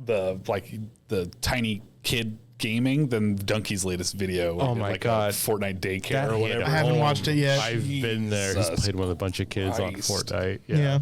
the tiny kid gaming than Donkey's latest video. Oh my like God. a Fortnite daycare That or hit whatever. I haven't watched it yet. I've been there. He's Jesus played with a bunch of kids on Christ. Fortnite. Yeah.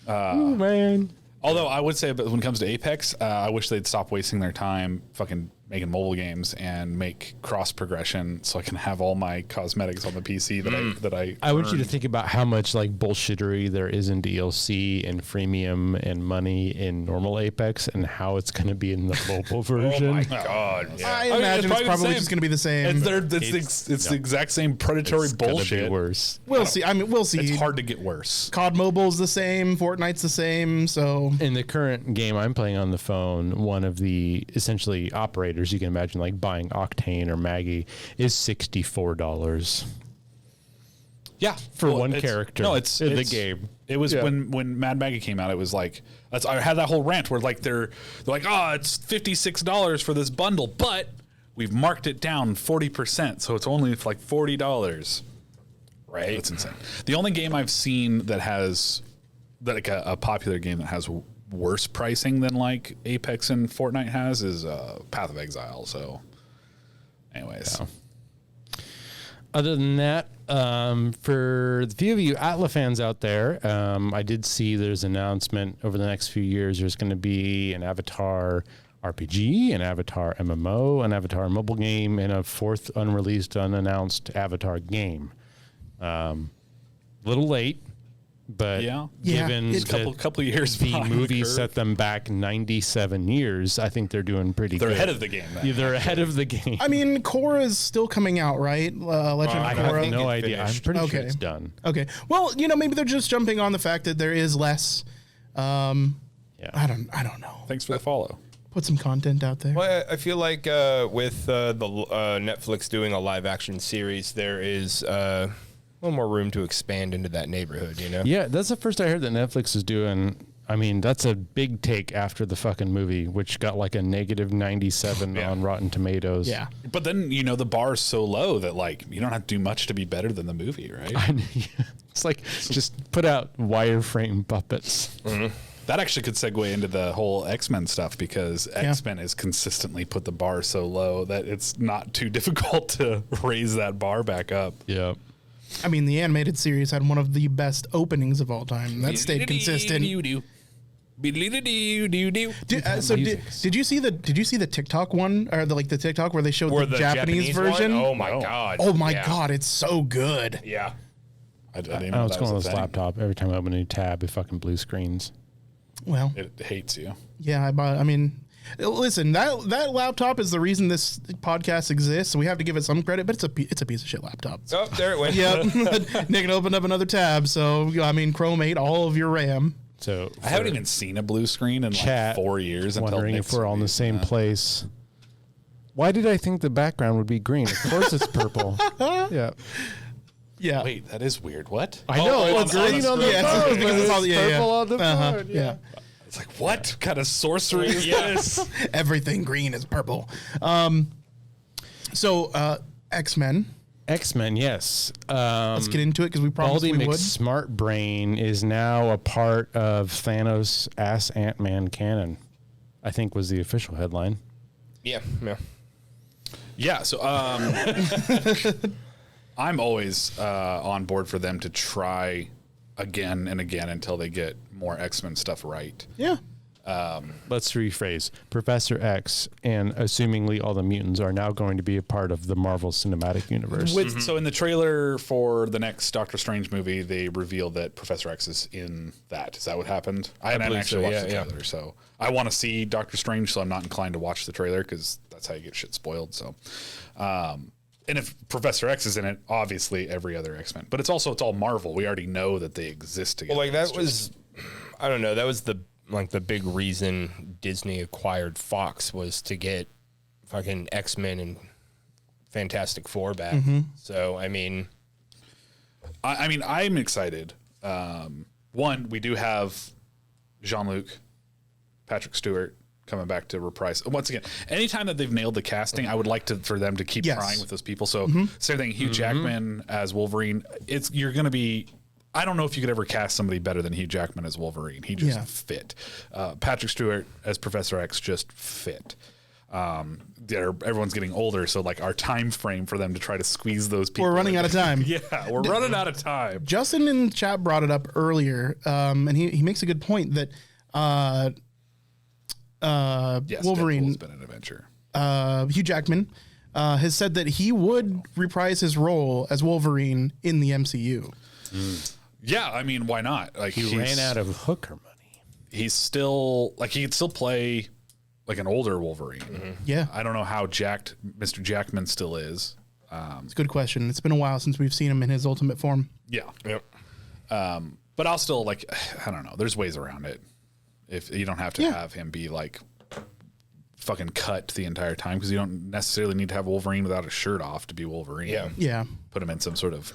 Oh, man. Although I would say, but when it comes to Apex, I wish they'd stop wasting their time fucking making mobile games and make cross progression so I can have all my cosmetics on the PC that I want you to earned. think about how much like bullshittery there is in DLC and freemium and money in normal Apex and how it's going to be in the mobile version. Oh my god. Yeah. I mean, imagine it's the probably same. just going to be the same. It's the exact same predatory It's gonna bullshit. be worse. We'll see. I mean, we'll see. It's hard to get worse. COD Mobile's the same. Fortnite's the same. So In the current game I'm playing on the phone, one of the essentially operators you can imagine like buying Octane or Maggie is $64. Yeah, For one it's- character No, it's in the it's- game. It was Yeah. when Mad Maggie came out. It was like I had that whole rant where like they're like, oh, it's $56 for this bundle, but we've marked it down 40%, so it's only like $40. Right? That's insane. The only game I've seen that has like a popular game that has worse pricing than like Apex and Fortnite has is Path of Exile. So, anyways. Other than that, for the few of you Atla fans out there, I did see there's an announcement over the next few years. There's going to be an Avatar RPG, an Avatar MMO, an Avatar mobile game, and a fourth unreleased, unannounced Avatar game. Little late, but Yeah, given it's that couple years the behind the movie curve. set them back 97 years, I think they're doing pretty They're good. ahead of the game. Then. Yeah, they're ahead of the game. I mean, Korra's still coming out, right? Legend I of have Korra. no it idea. I'm finished. pretty sure Okay. it's done. Okay. Well, maybe they're just jumping on the fact that there is less. Yeah. I don't know. Thanks for the follow. Put some content out there. Well, I feel like with the Netflix doing a live action series, there is a little more room to expand into that neighborhood. Yeah, that's the first I heard that Netflix is doing. I mean, that's a big take after the fucking movie, which got like a negative 97 on Rotten Tomatoes. Yeah. But then, the bar is so low that, like, you don't have to do much to be better than the movie, right? It's like just put out wireframe puppets. That actually could segue into the whole X-Men stuff because X-Men has consistently put the bar so low that it's not too difficult to raise that bar back up. Yeah. I mean, the animated series had one of the best openings of all time. That stayed consistent. Did you see the TikTok one or the TikTok where they showed the Japanese version? One? Oh my god! Oh my god, it's so good. Yeah. I didn't I know know it's that going on was this a thing. laptop. Every time I open a new tab, it fucking blue screens. Well, It hates you. yeah, I mean, Listen, that laptop is the reason this podcast exists. So we have to give it some credit, but it's a piece of shit laptop. Oh, there it went. Yep. Nick opened up another tab. So I mean, Chrome ate all of your RAM. So I haven't even seen a blue screen in chat, like 4 years. Wondering until if we're all in the same place. Why did I think the background would be green? Of course it's purple. Yeah. Yeah. Wait, that is weird. What? I know it's green on the phone, but it's purple on the phone. Yeah. It's like, what kind of sorcery is this? Everything green is purple. So X-Men. X-Men, yes. Let's get into it because we promised Baldy we would. McSmartbrain is now a part of Thanos' Ass Ant-Man canon, I think was the official headline. Yeah. Yeah. So I'm always on board for them to try again and again until they get more X-Men stuff right. Yeah. Let's rephrase. Professor X and assumingly all the mutants are now going to be a part of the Marvel Cinematic Universe. So in the trailer for the next Doctor Strange movie, they revealed that Professor X is in that. Is that what happened? I haven't actually watched the trailer, so I want to see Doctor Strange, so I'm not inclined to watch the trailer because that's how you get shit spoiled. So, and if Professor X is in it, obviously every other X-Men. But it's all Marvel. We already know that they exist together. Well, like that was, I don't know. That was the big reason Disney acquired Fox was to get fucking X-Men and Fantastic Four back. So I mean, I'm excited. One, we do have Jean-Luc, Patrick Stewart coming back to reprise. Once again, anytime that they've nailed the casting, I would like for them to keep trying with those people. So same thing, Hugh Jackman as Wolverine. You're going to be. I don't know if you could ever cast somebody better than Hugh Jackman as Wolverine. He just fit. Patrick Stewart as Professor X just fit. Everyone's getting older, so like our time frame for them to try to squeeze those people. We're running out of time. Yeah, we're running out of time. Justin in the chat brought it up earlier, and he makes a good point that Wolverine, Deadpool's been an adventure. Hugh Jackman, has said that he would reprise his role as Wolverine in the MCU. Yeah, I mean, why not? Like He ran out of hooker money. He's still like he could still play like an older Wolverine. Yeah, I don't know how jacked Mr. Jackman still is. it's a good question. It's been a while since we've seen him in his ultimate form. Yeah. yep. But I'll still like I don't know. There's ways around it. If you don't have to have him be like fucking cut the entire time because you don't necessarily need to have Wolverine without a shirt off to be Wolverine. Yeah. Yeah, Put him in some sort of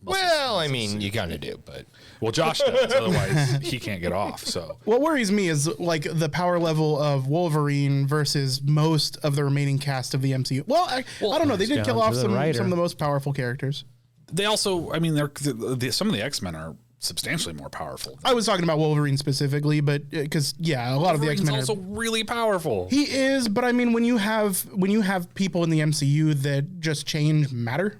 Well, I mean, you kind of do, but well, Josh does. Otherwise, he can't get off. So what worries me is like the power level of Wolverine versus most of the remaining cast of the MCU. Well, I don't know. They did down kill to off the some writer. of the most powerful characters. they also, I mean, some of the X-Men are substantially more powerful. I was talking about Wolverine specifically, but because a lot of the Wolverine's X-Men are also really powerful. He is, but I mean, when you have people in the MCU that just change matter.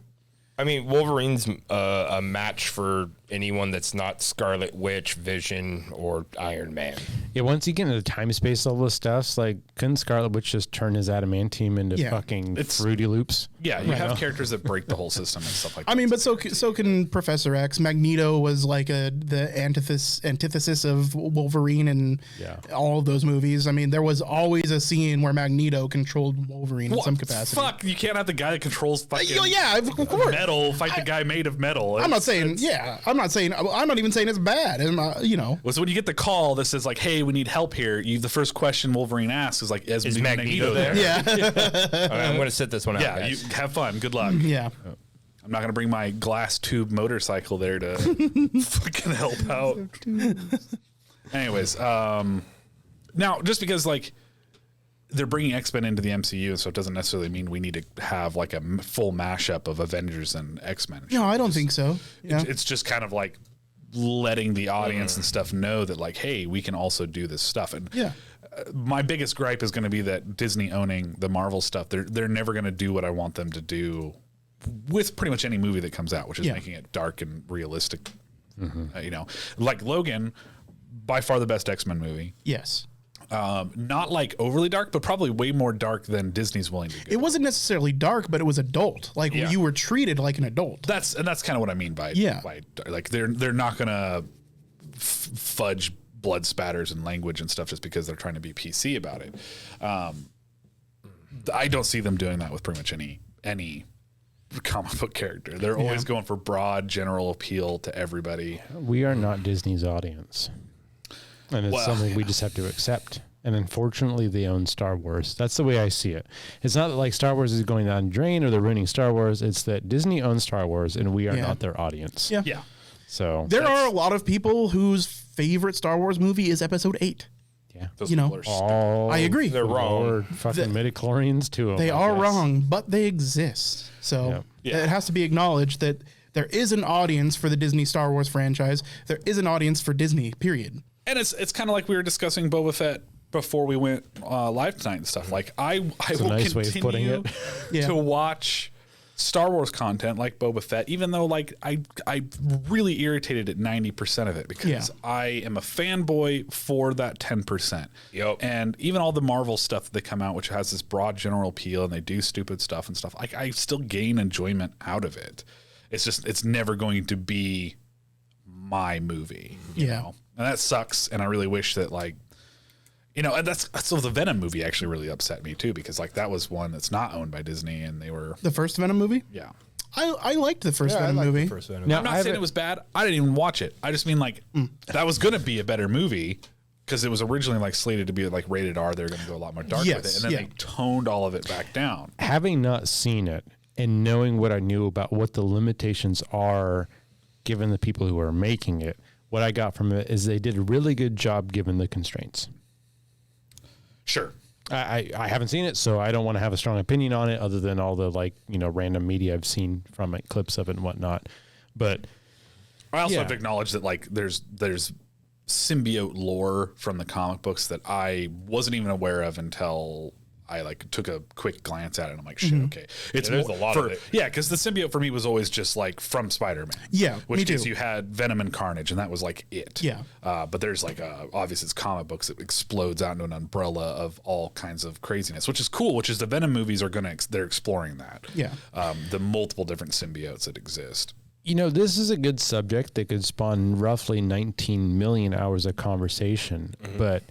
I mean, Wolverine's a match for anyone that's not Scarlet Witch, Vision, or Iron Man. Yeah, once you get into the time space, all this stuff, like couldn't Scarlet Witch just turn his adamantium into fucking Fruity Loops? Yeah, you have characters that break the whole system and stuff like that. I mean, but so can Professor X. Magneto was like the antithesis of Wolverine in all of those movies. I mean, there was always a scene where Magneto controlled Wolverine in some capacity. Fuck, you can't have the guy that controls fucking of course. metal fight the guy made of metal. I'm not saying I'm not even saying it's bad. Well, so when you get the call that says like, "Hey, we need help here," the first question Wolverine asks is like, "Is Magneto there?" Yeah. All right, I'm going to sit this one out. Yeah, guys. you have fun. Good luck. Yeah. I'm not going to bring my glass tube motorcycle there to fucking help out. Anyways, now just because like they're bringing X-Men into the MCU, so it doesn't necessarily mean we need to have like a full mashup of Avengers and X-Men. No, I don't think so. Yeah. It's just kind of like letting the audience and stuff know that like, hey, we can also do this stuff. And my biggest gripe is going to be that Disney owning the Marvel stuff, they're never going to do what I want them to do with pretty much any movie that comes out, which is making it dark and realistic. Like Logan, by far the best X-Men movie. Yes. Not like overly dark, but probably way more dark than Disney's willing to do. It wasn't necessarily dark, but it was adult. Like you were treated like an adult. That's kind of what I mean by like they're not gonna fudge blood spatters and language and stuff just because they're trying to be PC about it. I don't see them doing that with pretty much any comic book character. They're always going for broad general appeal to everybody. We are not Disney's audience, and it's something we just have to accept. And unfortunately, they own Star Wars. That's the way I see it. It's not that like Star Wars is going down the drain or they're ruining Star Wars. It's that Disney owns Star Wars, and we are not their audience. Yeah. So there are a lot of people whose favorite Star Wars movie is Episode 8. Yeah. Those You know, people are all I agree. They're wrong. Fucking midichlorians to them. They are wrong, but they exist. So it has to be acknowledged that there is an audience for the Disney Star Wars franchise. There is an audience for Disney, period. And it's kind of like we were discussing Boba Fett before we went live tonight and stuff. Like I will nice way of putting continue it. to watch Star Wars content like Boba Fett, even though like I really irritated at 90% of it because I am a fanboy for that 10%. Yep. And even all the Marvel stuff that they come out, which has this broad general appeal and they do stupid stuff and stuff, like I still gain enjoyment out of it. It's just it's never going to be my movie. You know? And that sucks. And I really wish that like, you know, and that's so the Venom movie actually really upset me too, because like that was one that's not owned by Disney and they were The first Venom movie? yeah. I liked the first Venom liked movie. the first Venom. Now, I'm not saying it was bad. I didn't even watch it. I just mean like that was going to be a better movie because it was originally like slated to be like rated R. They're going to go a lot more dark with it, and then they toned all of it back down. Having not seen it and knowing what I knew about what the limitations are given the people who are making it, what I got from it is they did a really good job given the constraints. Sure. I haven't seen it, so I don't want to have a strong opinion on it other than all the like, you know, random media I've seen from it, clips of it and whatnot. But I also have to acknowledge that like there's symbiote lore from the comic books that I wasn't even aware of until I like took a quick glance at it and I'm like, shit, okay. It's there's a lot of it. Yeah, because the symbiote for me was always just like from Spider-Man. Yeah, Which me means too. you had Venom and Carnage and that was like it. Yeah. But there's like, obviously it's comic books that explodes out into an umbrella of all kinds of craziness, which is cool, which is the Venom movies are they're exploring that. Yeah. The multiple different symbiotes that exist. you know, this is a good subject that could spawn roughly 19 million hours of conversation, but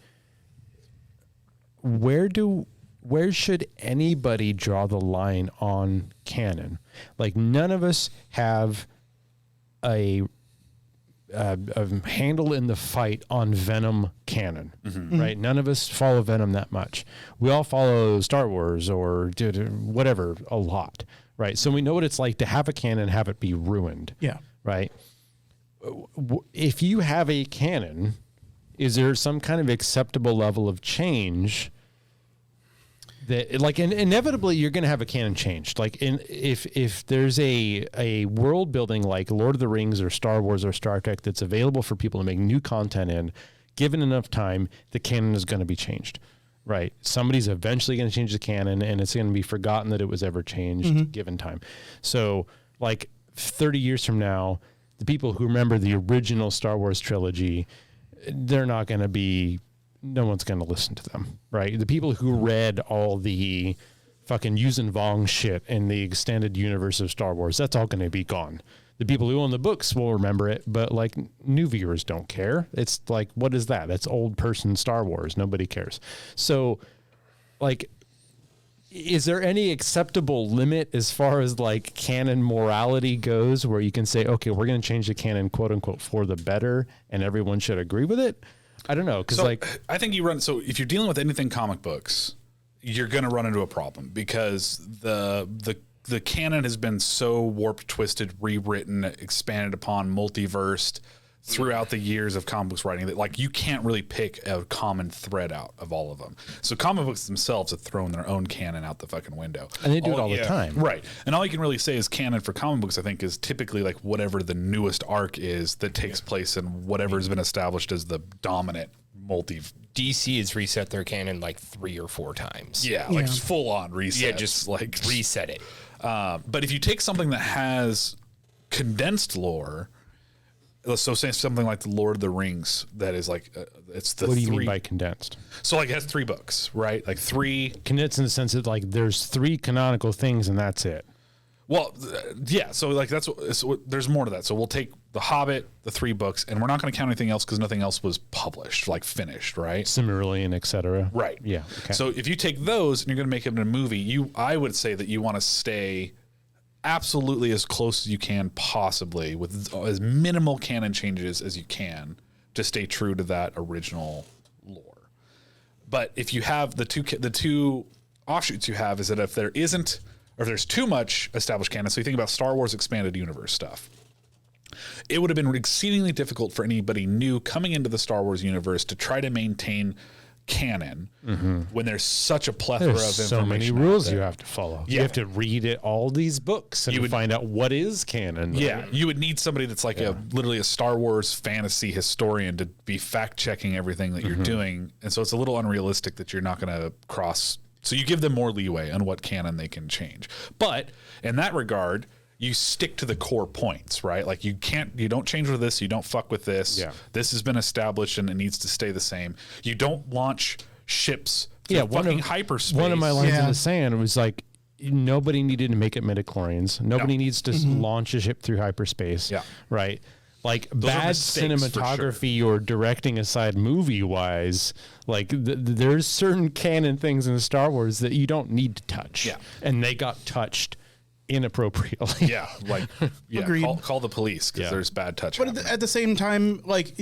where should anybody draw the line on canon? Like, none of us have a handle in the fight on Venom canon, right? None of us follow Venom that much. We all follow Star Wars or whatever a lot, right? So we know what it's like to have a canon, have it be ruined. Yeah. Right. If you have a canon, is there some kind of acceptable level of change that, like, inevitably you're going to have a canon changed? Like, if there's a world building like Lord of the Rings or Star Wars or Star Trek that's available for people to make new content in, given enough time, the canon is going to be changed, right? Somebody's eventually going to change the canon, and it's going to be forgotten that it was ever changed given time. So, like, 30 years from now, the people who remember the original Star Wars trilogy, they're not going to be, no one's going to listen to them, right? The people who read all the fucking Yuuzhan Vong shit in the extended universe of Star Wars, that's all going to be gone. The people who own the books will remember it, but like new viewers don't care. It's like, what is that? That's old person Star Wars. Nobody cares. So, like, is there any acceptable limit as far as like canon morality goes where you can say, okay, we're going to change the canon, quote unquote, for the better, and everyone should agree with it? I don't know. Cause I think so if you're dealing with anything comic books, you're going to run into a problem because the canon has been so warped, twisted, rewritten, expanded upon, multiversed throughout the years of comic books writing that, like, you can't really pick a common thread out of all of them. So comic books themselves have thrown their own canon out the fucking window. and they do it all the time. Right. And all you can really say is canon for comic books, I think, is typically like whatever the newest arc is that takes place in whatever's been established as the dominant DC has reset their canon like 3 or 4 times. Yeah, like just full on reset. Yeah, just like reset it. But if you take something that has condensed lore, so say something like the Lord of the Rings, that is like it's the What do you mean by condensed? So like it has 3 books, right? Like 3. Condensed in the sense that like there's 3 canonical things and that's it. Well, yeah. So like there's more to that. So we'll take The Hobbit, the 3 books, and we're not going to count anything else because nothing else was published, like finished, right? Silmarillion, etc. Right. Yeah. Okay. So if you take those and you're going to make it a movie, I would say that you want to stay absolutely as close as you can possibly with as minimal canon changes as you can to stay true to that original lore. But if you have the two offshoots you have is that if there's too much established canon, so you think about Star Wars expanded universe stuff, it would have been exceedingly difficult for anybody new coming into the Star Wars universe to try to maintain canon when there's such a plethora of information. So many rules you have to follow. Yeah. You have to read all these books and you would find out what is canon. Yeah, you would need somebody that's like literally a Star Wars fantasy historian to be fact checking everything that you're doing, and so it's a little unrealistic that you're not going to cross. So you give them more leeway on what canon they can change, but in that regard, you stick to the core points, right? Like you don't change with this, you don't fuck with this. Yeah. This has been established and it needs to stay the same. You don't launch ships through fucking hyperspace. One of my lines in the sand was like, nobody needed to make it midichlorians. Nobody needs to launch a ship through hyperspace. Yeah. Right. Like Those are bad mistakes, for cinematography or directing aside movie wise, like there's certain canon things in Star Wars that you don't need to touch. Yeah. And they got touched inappropriately. Yeah, like call the police because there's bad touch. But at the same time, like,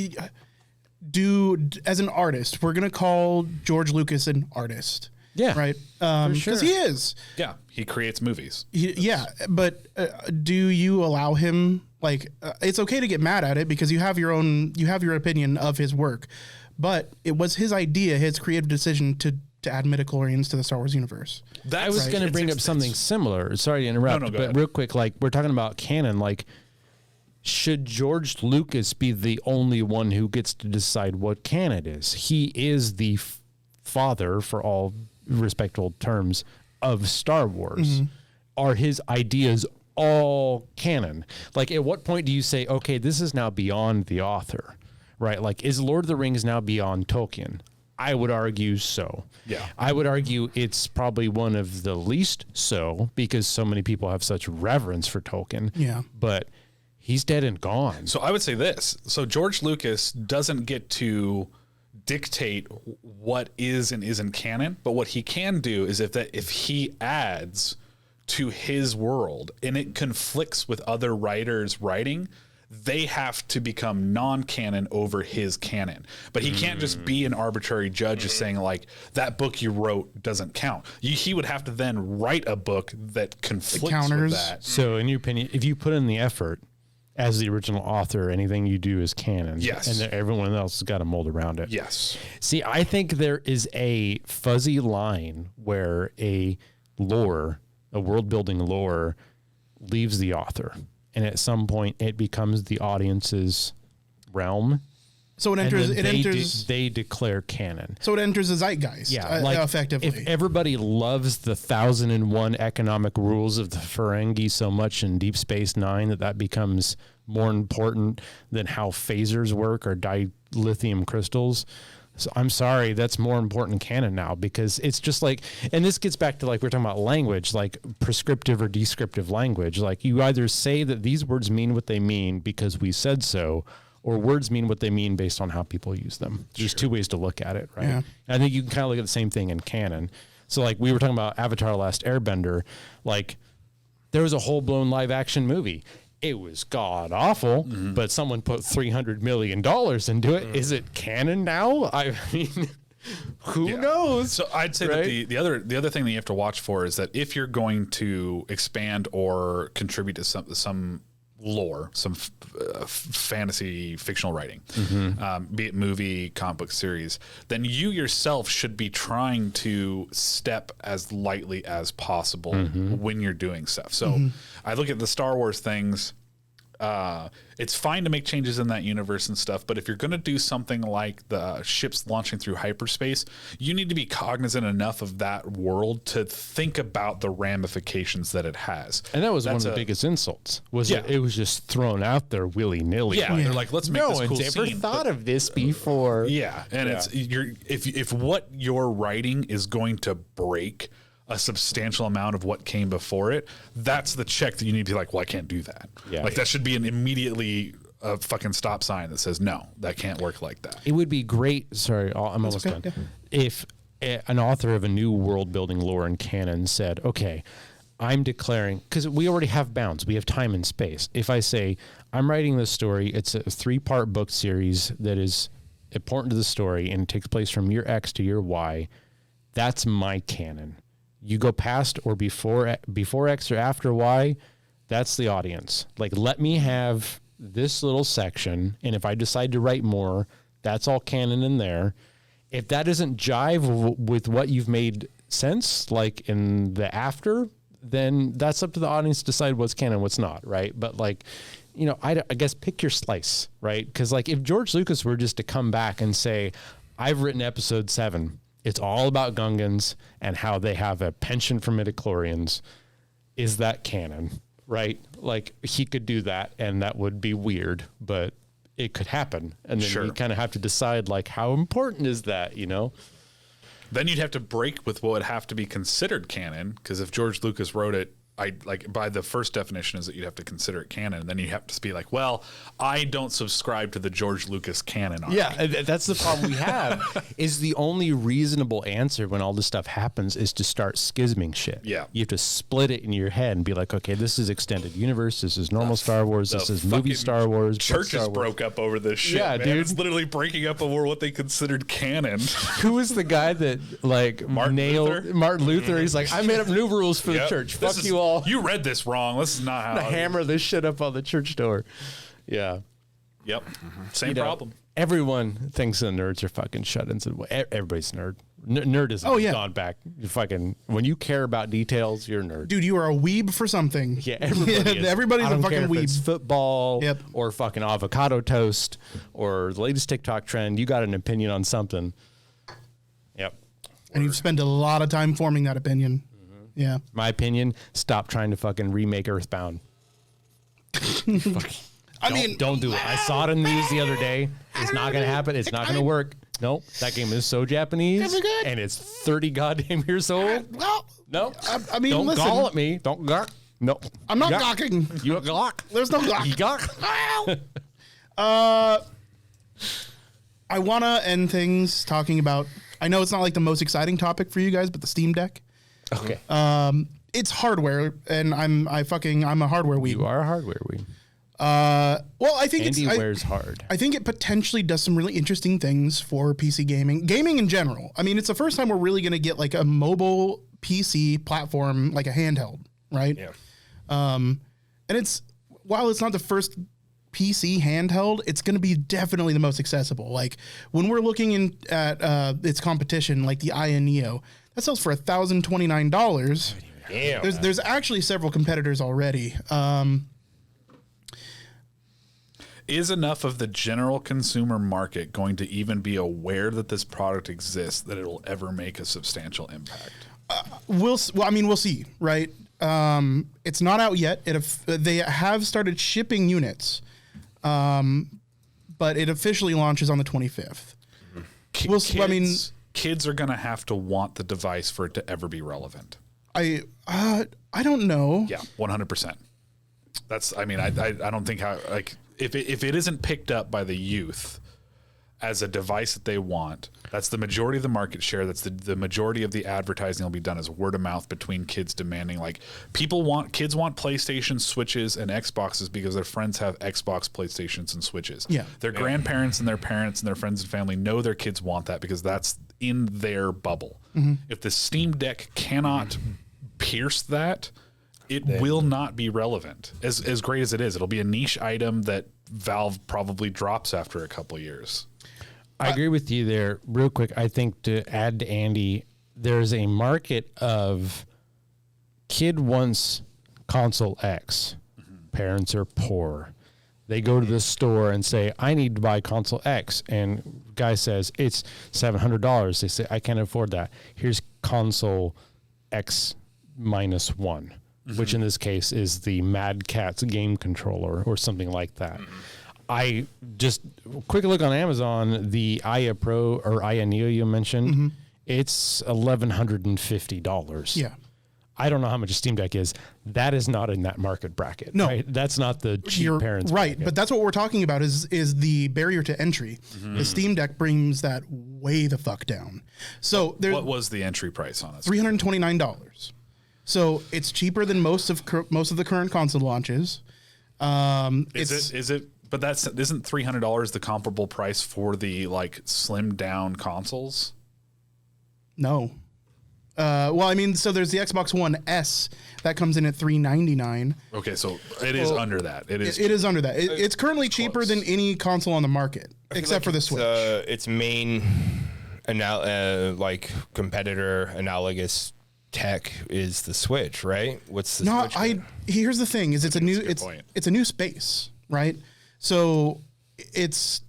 as an artist, we're gonna call George Lucas an artist. Yeah, right. Because he is. Yeah, he creates movies. But do you allow him? Like, it's okay to get mad at it because you have your opinion of his work, but it was his idea, his creative decision to add midichlorians to the Star Wars universe. I was going to bring up something similar. Sorry to interrupt, but ahead. Real quick, like we're talking about canon, like should George Lucas be the only one who gets to decide what canon is? He is the father, for all respectable terms, of Star Wars. Are his ideas all canon? Like at what point do you say, okay, this is now beyond the author, right? Like is Lord of the Rings now beyond Tolkien? I would argue so. Yeah. I would argue it's probably one of the least so because so many people have such reverence for Tolkien. Yeah. But he's dead and gone. So I would say this. So George Lucas doesn't get to dictate what is and isn't canon, but what he can do is if he adds to his world and it conflicts with other writers' writing, they have to become non-canon over his canon. But he can't just be an arbitrary judge just saying like that book you wrote doesn't count. He would have to then write a book that conflicts with that. So in your opinion, if you put in the effort as the original author, anything you do is canon. Yes. And everyone else has got to mold around it. Yes. See, I think there is a fuzzy line where a world building lore leaves the author. And at some point, it becomes the audience's realm. So they declare canon. So it enters the zeitgeist. Yeah, effectively. If everybody loves the 1001 economic rules of the Ferengi so much in Deep Space Nine that becomes more important than how phasers work or dilithium crystals. So I'm sorry, that's more important canon now because it's just like, and this gets back to like we're talking about language, like prescriptive or descriptive language. Like you either say that these words mean what they mean because we said so, or words mean what they mean based on how people use them. There's two ways to look at it, right? Yeah. I think you can kind of look at the same thing in canon. So like we were talking about Avatar: The Last Airbender, like there was a whole blown live action movie. It was god awful, but someone put $300 million into it. Is it canon now? I mean, who knows? So I'd say that the other thing that you have to watch for is that if you're going to expand or contribute to some lore, some fantasy fictional writing, be it movie, comic book series, then you yourself should be trying to step as lightly as possible when you're doing stuff. So I look at the Star Wars things. It's fine to make changes in that universe and stuff, but if you're going to do something like the ships launching through hyperspace, you need to be cognizant enough of that world to think about the ramifications that it has. And that was one of the biggest insults. It was just thrown out there willy nilly. Yeah, they're like, let's make this cool scene. No one's ever thought of this before. Yeah, and it's if what you're writing is going to break a substantial amount of what came before it, that's the check that you need to be like, well, I can't do that. Yeah. Like that should be an immediately a fucking stop sign that says, no, that can't work like that. It would be great. Sorry, I'm almost okay, done. If an author of a new world building lore and canon said, okay, I'm declaring, because we already have bounds, we have time and space. If I say, I'm writing this story, it's a 3-part book series that is important to the story and it takes place from year X to year Y, that's my canon. You go past or before X or after Y, that's the audience. Like, let me have this little section, and if I decide to write more, that's all canon in there. If that doesn't jive with what you've made sense, like in the after, then that's up to the audience to decide what's canon, what's not, right? But like, you know, I guess pick your slice, right? Because like if George Lucas were just to come back and say, I've written episode 7, it's all about Gungans and how they have a penchant for midichlorians, is that canon, right? Like he could do that and that would be weird, but it could happen. And then you kind of have to decide like, how important is that, you know? Then you'd have to break with what would have to be considered canon, because if George Lucas wrote it, by the first definition is that you'd have to consider it canon. And then you have to be like, well, I don't subscribe to the George Lucas canon. Yeah, that's the problem we have. Is the only reasonable answer when all this stuff happens is to start schisming shit. Yeah, you have to split it in your head and be like, okay, this is extended universe, this is normal Star Wars, this is movie Star Wars. Churches broke up over this shit. Yeah, man. Dude, it's literally breaking up over what they considered canon. Who was the guy that like Martin Luther? He's like, I made up new rules for the church. Fuck you all. You read this wrong. This is not how. Hammer this shit up on the church door. Yeah. Yep. Same problem. Everyone thinks the nerds are fucking shut-ins. Everybody's nerd. Nerdism has gone back. You fucking, when you care about details, you're a nerd. Dude, you are a weeb for something. Yeah, everybody is. Everybody's a fucking weeb. It's football or fucking avocado toast or the latest TikTok trend. You got an opinion on something. Yep. And you've spent a lot of time forming that opinion. Yeah. My opinion, stop trying to fucking remake Earthbound. Don't do it. I saw it in the news the other day. It's not going to happen. It's not going to work. Nope. That game is so Japanese. And it's 30 goddamn years old. Well, no. I mean, don't listen. gawk at me. Don't gawk. No. I'm not gawking. You gawk. There's no gawk. You gawk. I want to end things talking about, I know it's not like the most exciting topic for you guys, but the Steam Deck. Okay. It's hardware, and I'm a hardware weeb. You are a hardware weeb. Well, I think Andy wears hard. I think it potentially does some really interesting things for PC gaming in general. I mean, it's the first time we're really going to get like a mobile PC platform, like a handheld, right? Yeah. And while it's not the first PC handheld, it's going to be definitely the most accessible. Like when we're looking at its competition, like the Aya Neo, that sells for $1,029. Damn. There's actually several competitors already. Is enough of the general consumer market going to even be aware that this product exists that it will ever make a substantial impact? We'll see, right? It's not out yet. They have started shipping units, but it officially launches on the 25th. Kids are going to have to want the device for it to ever be relevant. I don't know. Yeah, 100%. I don't think how, like, if it isn't picked up by the youth as a device that they want, that's the majority of the market share. That's the majority of the advertising will be done as word of mouth between kids demanding, like, kids want PlayStation, Switches, and Xboxes because their friends have Xbox, PlayStations, and Switches. Yeah. Their grandparents and their parents and their friends and family know their kids want that because that's in their bubble. Mm-hmm. If the Steam Deck cannot pierce that, it will not be relevant. As great as it is, it'll be a niche item that Valve probably drops after a couple of years. I agree with you there. Real quick, I think to add to Andy, there's a market of kid wants console X. Mm-hmm. Parents are poor. They go to the store and say, I need to buy console X. And guy says, it's $700. They say, I can't afford that. Here's console X minus one, mm-hmm. which in this case is the Mad Catz game controller or something like that. Mm-hmm. Quick look on Amazon, the Aya Pro or Aya Neo you mentioned, mm-hmm. it's $1,150. Yeah. I don't know how much a Steam Deck is. That is not in that market bracket. No. Right? That's not the cheap You're parents right, bracket. but that's what we're talking about is the barrier to entry. The Steam Deck brings that way the fuck down. So there's What was the entry price on it? $329. So it's cheaper than most of the current console launches. Is it? But isn't $300 the comparable price for the like slimmed down consoles? No. Well, I mean, so there's the Xbox One S that comes in at $399. Okay, so it is under that. It is under that. It's currently cheaper than any console on the market, except for the Switch. Its main like competitor analogous tech is the Switch, right? What's the Switch? Here's the thing: is it's a new space, right? So it's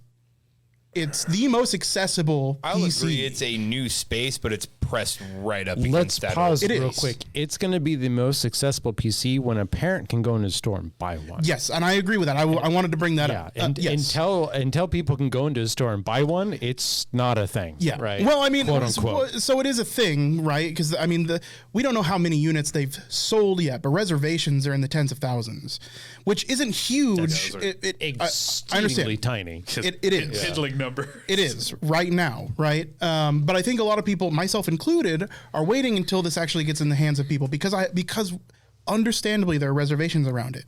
the most accessible I'll PC. agree it's a new space, but it's pressed right up Let's against that. pause It real is. quick. It's going to be the most accessible PC when a parent can go into the store and buy one. Yes, and I agree with that. I wanted to bring that Yeah, up. and Yes. until people can go into a store and buy one, it's not a thing. Yeah. Right. Well, I mean, quote unquote. so it is a thing, right? Because I mean, we don't know how many units they've sold yet, but reservations are in the tens of thousands, which isn't huge. I understand. Tiny. It is. Fiddling number. It is right now, right? But I think a lot of people, myself included, are waiting until this actually gets in the hands of people because understandably there are reservations around it.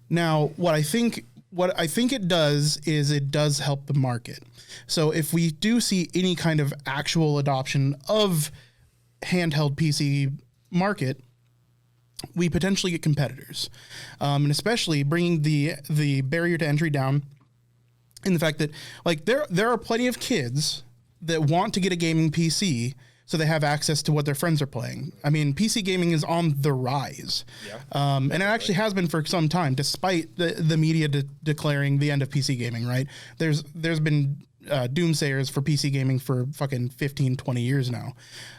Now, what I think it does is it does help the market. So if we do see any kind of actual adoption of handheld PC market, we potentially get competitors, and especially bringing the barrier to entry down. In the fact that like there are plenty of kids that want to get a gaming PC so they have access to what their friends are playing. I mean, PC gaming is on the rise, and it actually has been for some time, despite the media declaring the end of PC gaming. Right? There's been doomsayers for PC gaming for fucking 15, 20 years now.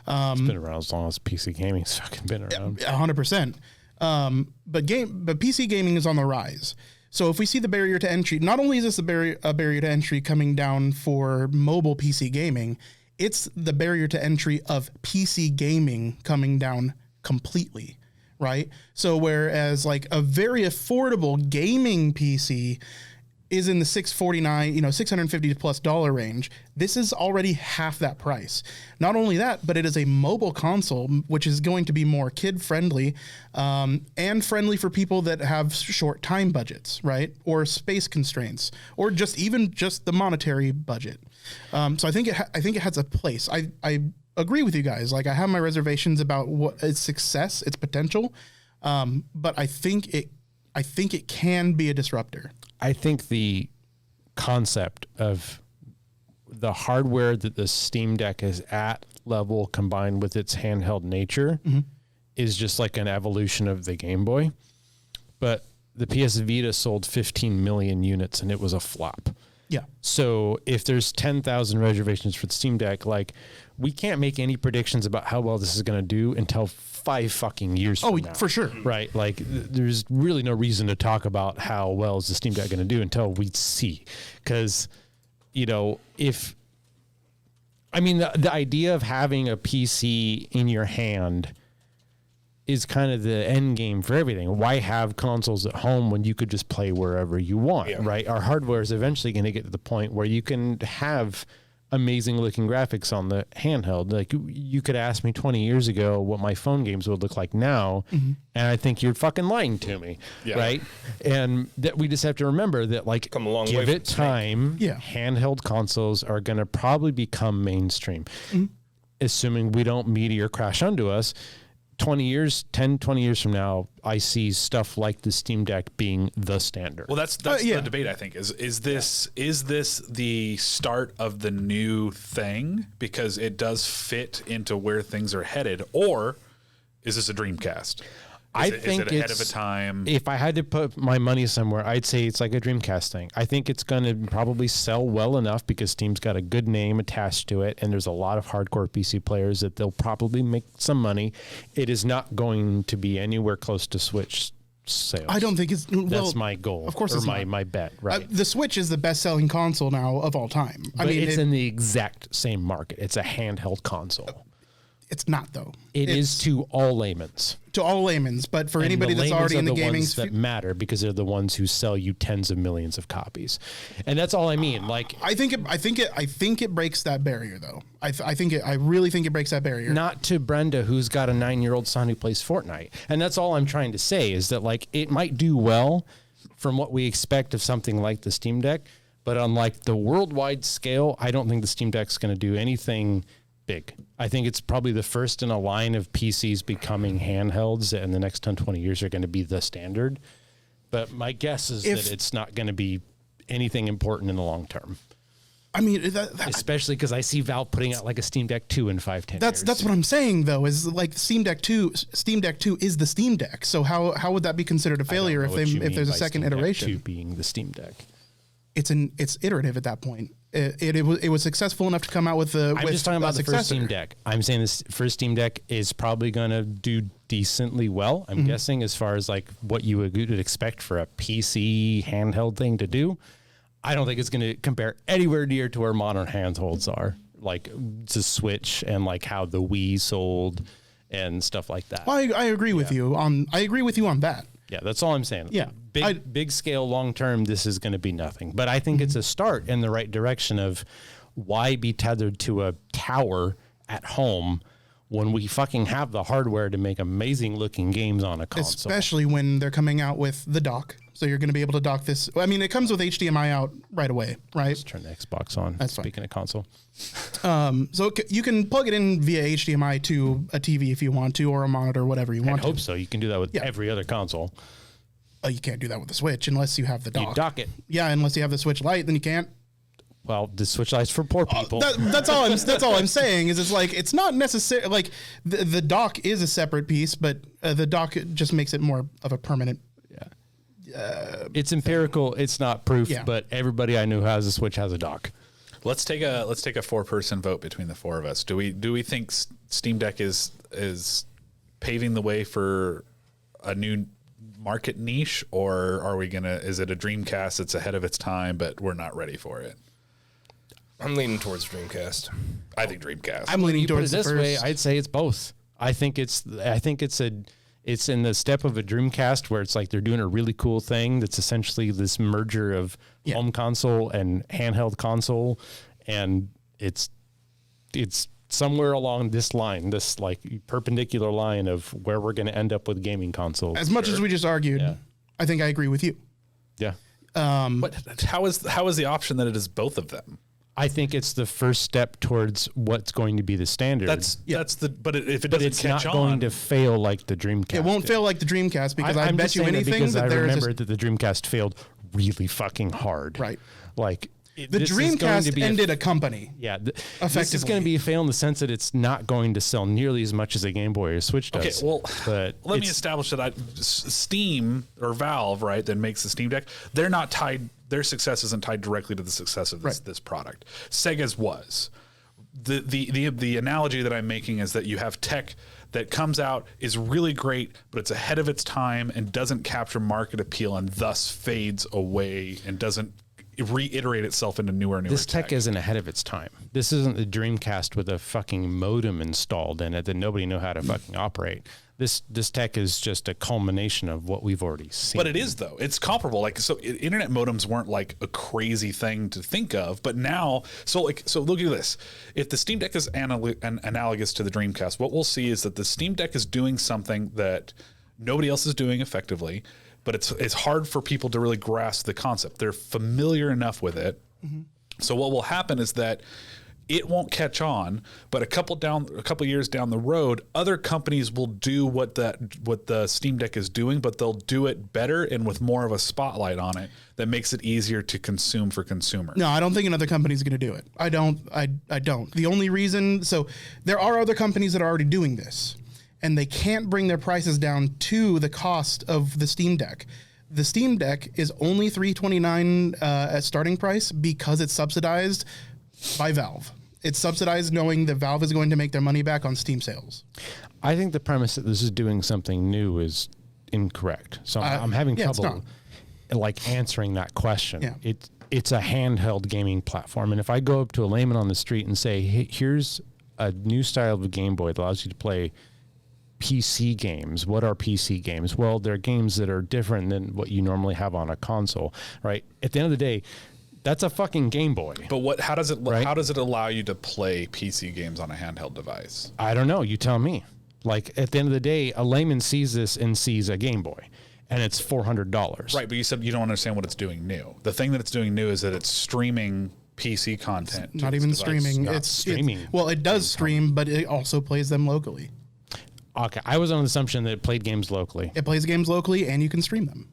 It's been around as long as PC gaming's fucking been around. 100%. But PC gaming is on the rise. So if we see the barrier to entry, not only is this a barrier to entry coming down for mobile PC gaming, it's the barrier to entry of PC gaming coming down completely, right? So whereas like a very affordable gaming PC is in the $649, $650 plus range, this is already half that price. Not only that, but it is a mobile console, which is going to be more kid friendly, and friendly for people that have short time budgets, right? Or space constraints, or just the monetary budget. So I think it has a place. I agree with you guys. Like I have my reservations about what its success, its potential, but I think it can be a disruptor. I think the concept of the hardware that the Steam Deck is at level combined with its handheld nature is just like an evolution of the Game Boy. But the PS Vita sold 15 million units and it was a flop. Yeah. So if there's 10,000 reservations for the Steam Deck, like we can't make any predictions about how well this is going to do until 5 fucking years from now. For sure. Right. Like there's really no reason to talk about how well is the Steam Deck going to do until we see. Because, the idea of having a PC in your hand is kind of the end game for everything. Why have consoles at home when you could just play wherever you want, right? Our hardware is eventually going to get to the point where you can have amazing looking graphics on the handheld. Like you could ask me 20 years ago what my phone games would look like now, and I think you're fucking lying to me, right? And that we just have to remember that, like, Come a long way give from it time. Yeah. Handheld consoles are going to probably become mainstream, assuming we don't meteor crash onto us. 20 years from now, I see stuff like the Steam Deck being the standard. Well, that's the debate, I think. Is this the start of the new thing because it does fit into where things are headed, or is this a Dreamcast? I think is it ahead of a time? If I had to put my money somewhere, I'd say it's like a Dreamcast thing. I think it's going to probably sell well enough because Steam's got a good name attached to it, and there's a lot of hardcore PC players that they'll probably make some money. It is not going to be anywhere close to Switch sales. I don't think it's... That's my goal. Of course or it's my, not. my bet, right? The Switch is the best-selling console now of all time. But it's in the exact same market. It's a handheld console. It's not though. It is to all laymen's. To all laymen's, but for And anybody the that's laymen's already in the are gaming ones that matter because they're the ones who sell you tens of millions of copies, and that's all I mean. Like, I think it breaks that barrier though. I really think it breaks that barrier. not to Brenda, who's got a 9-year-old son who plays Fortnite, and that's all I'm trying to say is that like it might do well from what we expect of something like the Steam Deck, but on like the worldwide scale, I don't think the Steam Deck's going to do anything big. I think it's probably the first in a line of PCs becoming handhelds that in the next 10, 20 years are going to be the standard. But my guess is that it's not going to be anything important in the long term. I mean, especially because I see Valve putting out like a Steam Deck 2 in 5-10 years. That's what I'm saying though, is like Steam Deck 2 is the Steam Deck. So how would that be considered a failure if there's a second iteration? Steam Deck 2 being the Steam Deck. It's iterative at that point. It was successful enough to come out with the. I'm just talking about the first Steam Deck. I'm saying this first Steam Deck is probably going to do decently well. I'm guessing as far as like what you would expect for a PC handheld thing to do. I don't think it's going to compare anywhere near to where modern handhelds are, like to Switch and like how the Wii sold and stuff like that. Well, I agree with you on. I agree with you on that. Yeah, that's all I'm saying. Yeah. Big scale, long term, this is going to be nothing. But I think it's a start in the right direction of why be tethered to a tower at home when we fucking have the hardware to make amazing looking games on a console. Especially when they're coming out with the dock. So you're going to be able to dock this. I mean, it comes with HDMI out right away, right? Just turn the Xbox on. That's fine. Speaking of console. So you can plug it in via HDMI to a TV if you want to, or a monitor, whatever you want I hope so. You can do that with every other console. You can't do that with the Switch unless you have the dock. You dock it. Yeah, unless you have the Switch Lite, then you can't. Well, the Switch Lite's for poor people. That's all I'm saying is it's like it's not necessary. Like the dock is a separate piece, but the dock just makes it more of a permanent. It's empirical. It's not proof, but everybody I know who has a Switch has a dock. Let's take a 4-person vote between the four of us. Do we think Steam Deck is paving the way for a new market niche, or are we is it a Dreamcast that's ahead of its time, but we're not ready for it? I'm leaning towards Dreamcast. I think Dreamcast. I'm leaning towards this way. I'd say it's both. I think it's in the step of a Dreamcast where it's like they're doing a really cool thing that's essentially this merger of home console and handheld console, and it's somewhere along this line, this like perpendicular line of where we're going to end up with gaming consoles. As much as we just argued, I think I agree with you. Yeah. But how is the option that it is both of them? I think it's the first step towards what's going to be the standard. But if it doesn't it's catch not on, going to fail like the Dreamcast. It won't fail like the Dreamcast because I bet you anything that I there's remember that the Dreamcast failed really fucking hard. Right. Like the Dreamcast ended a company. Yeah, this is going to be a fail in the sense that it's not going to sell nearly as much as a Game Boy or Switch does. Okay, well, but let me establish that Steam or Valve, right, that makes the Steam Deck, they're not tied. Their success isn't tied directly to the success of this product. Sega's was. The analogy that I'm making is that you have tech that comes out, is really great, but it's ahead of its time and doesn't capture market appeal and thus fades away and doesn't reiterate itself into newer This tech isn't ahead of its time. This isn't the Dreamcast with a fucking modem installed in it that nobody knew how to fucking operate. This tech is just a culmination of what we've already seen. But it is, though. It's comparable. Like, so internet modems weren't like a crazy thing to think of, but now, so look at this. If the Steam Deck is analogous to the Dreamcast, what we'll see is that the Steam Deck is doing something that nobody else is doing effectively, but it's hard for people to really grasp the concept. They're familiar enough with it. Mm-hmm. So what will happen is that it won't catch on, but a couple years down the road, other companies will do what the Steam Deck is doing, but they'll do it better and with more of a spotlight on it that makes it easier to consume for consumers. No, I don't think another company is going to do it. I don't. The only reason, so there are other companies that are already doing this, and they can't bring their prices down to the cost of the Steam Deck. The Steam Deck is only $329 at starting price because it's subsidized by Valve. It's subsidized knowing that Valve is going to make their money back on Steam sales. I think the premise that this is doing something new is incorrect. So I'm having trouble like answering that question. Yeah. It's a handheld gaming platform. And if I go up to a layman on the street and say, hey, here's a new style of Game Boy that allows you to play PC games. What are PC games? Well, they're games that are different than what you normally have on a console, right? At the end of the day, that's a fucking Game Boy. But how does it Right? how does it allow you to play PC games on a handheld device? I don't know. You tell me. Like, at the end of the day, a layman sees this and sees a Game Boy, and it's $400. Right, but you said you don't understand what it's doing new. The thing that it's doing new is that it's streaming PC content. to Not its even device. streaming. not It's streaming. well, it does stream, but it also plays them locally. Okay, I was on the assumption that it played games locally. It plays games locally, and you can stream them.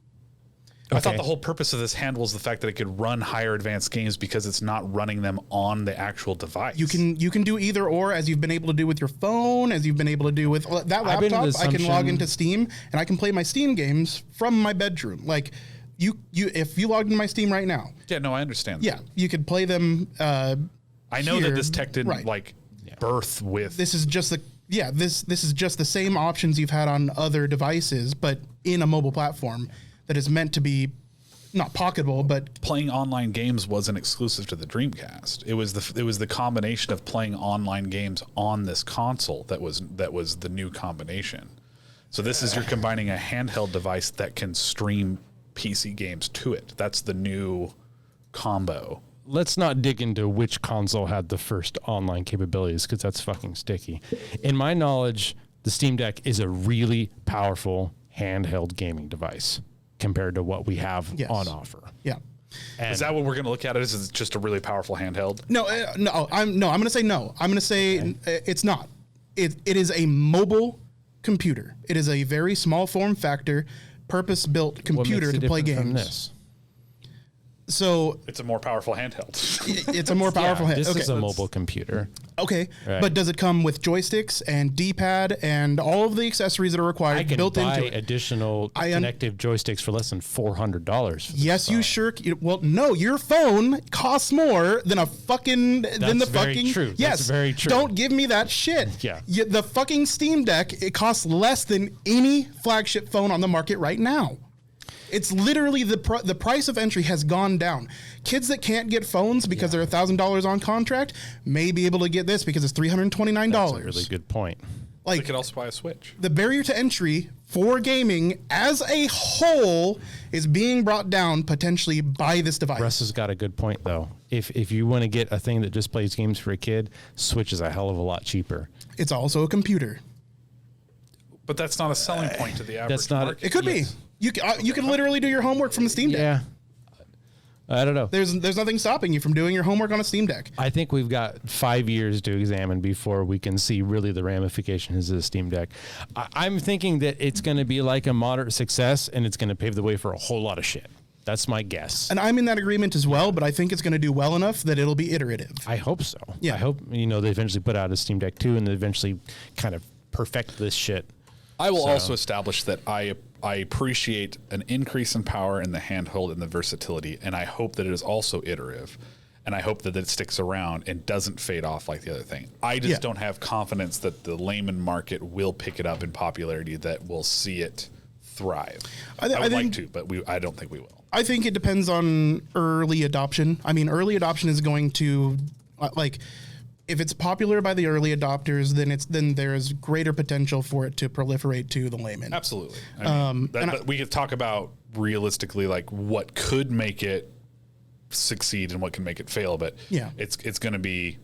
I thought Okay. the whole purpose of this handle was the fact that it could run higher advanced games because it's not running them on the actual device. You can do either or, as you've been able to do with your phone, as you've been able to do with that I've been to laptop. the I can log assumption- into Steam and I can play my Steam games from my bedroom. Like you if you logged into my Steam right now, Yeah, no, I understand. yeah, you could play them. I know here, that this tech didn't right. like birth with. This is just this is just the same options you've had on other devices, but in a mobile platform that is meant to be not pocketable, but Playing online games wasn't exclusive to the Dreamcast. It was the combination of playing online games on this console that was the new combination. So this is you're combining a handheld device that can stream PC games to it. That's the new combo. Let's not dig into which console had the first online capabilities, because that's fucking sticky. In my knowledge, the Steam Deck is a really powerful handheld gaming device compared to what we have Yes. on offer. yeah. And Is that what we're going to look at it as? Is it just a really powerful handheld? No, I'm going to say no. I'm going to say it's not. It is a mobile computer. It is a very small form factor, purpose-built what computer makes it to play different from games. this? So It's a more powerful handheld. it's a more powerful Yeah, hand. this Okay. is a mobile computer. Okay, Right. but does it come with joysticks and D-pad and all of the accessories that are I required can built buy into it? additional connective joysticks for less than $400. Yes, you sure. Well, no, your phone costs more than a fucking than the That's very fucking. true. That's Yes, very true. Don't give me that shit. Yeah. The fucking Steam Deck, it costs less than any flagship phone on the market right now. It's literally the price of entry has gone down. Kids that can't get phones because they're $1,000 on contract may be able to get this because it's $329. That's a really good point. They Like could also buy a Switch. the barrier to entry for gaming as a whole is being brought down potentially by this device. Russ has got a good point, though. If you want to get a thing that just plays games for a kid, Switch is a hell of a lot cheaper. It's also a computer. But that's not a selling point to the average That's not- market. It could Yes. be. You can literally do your homework from the Steam Deck. Yeah. I don't know. There's nothing stopping you from doing your homework on a Steam Deck. I think we've got 5 years to examine before we can see really the ramifications of the Steam Deck. I'm thinking that it's going to be like a moderate success, and it's going to pave the way for a whole lot of shit. That's my guess. And I'm in that agreement as well, but I think it's going to do well enough that it'll be iterative. I hope so. Yeah. I hope, they eventually put out a Steam Deck 2 and they eventually kind of perfect this shit. I will also establish that I appreciate an increase in power in the handheld and the versatility, and I hope that it is also iterative, and I hope that it sticks around and doesn't fade off like the other thing. I just don't have confidence that the layman market will pick it up in popularity, that will see it thrive. I would like think- to, but I don't think we will. I think it depends on early adoption. I mean, early adoption is going to, if it's popular by the early adopters, then there is greater potential for it to proliferate to the layman. Absolutely. But we could talk about realistically, like what could make it succeed and what can make it fail. But Yeah. it's going to be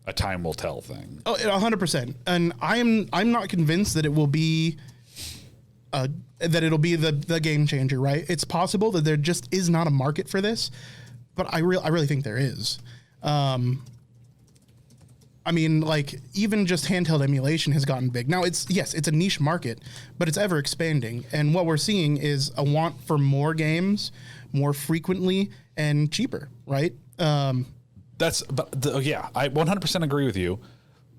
a time will tell thing. Oh, 100%. And I'm not convinced that it will be the game changer, right? It's possible that there just is not a market for this, but I really think there is. I mean, like, even just handheld emulation has gotten big. Now, it's a niche market, but it's ever expanding. And what we're seeing is a want for more games, more frequently, and cheaper, right? I 100% agree with you.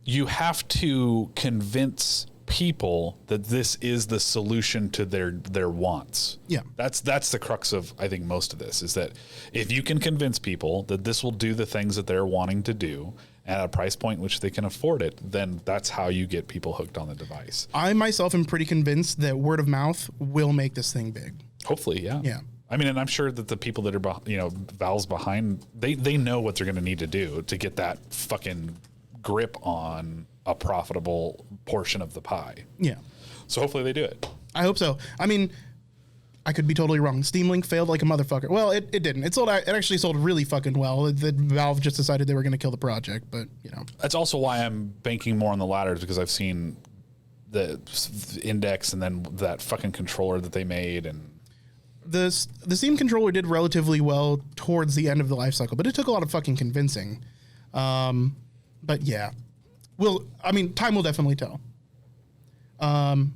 You have to convince people that this is the solution to their wants. Yeah. That's the crux of, I think, most of this, is that if you can convince people that this will do the things that they're wanting to do at a price point which they can afford it, then that's how you get people hooked on the device. I myself am pretty convinced that word of mouth will make this thing big. Hopefully, yeah. Yeah. I mean, and I'm sure that the people that are, Valve's behind, they know what they're going to need to do to get that fucking grip on a profitable portion of the pie. Yeah. So hopefully they do it. I hope so. I mean, I could be totally wrong. Steam Link failed like a motherfucker. Well, it didn't. It actually sold really fucking well. Valve just decided they were going to kill the project, but you know. That's also why I'm banking more on the ladders, because I've seen the Index and then that fucking controller that they made, and the Steam controller did relatively well towards the end of the life cycle, but it took a lot of fucking convincing. But yeah, time will definitely tell. On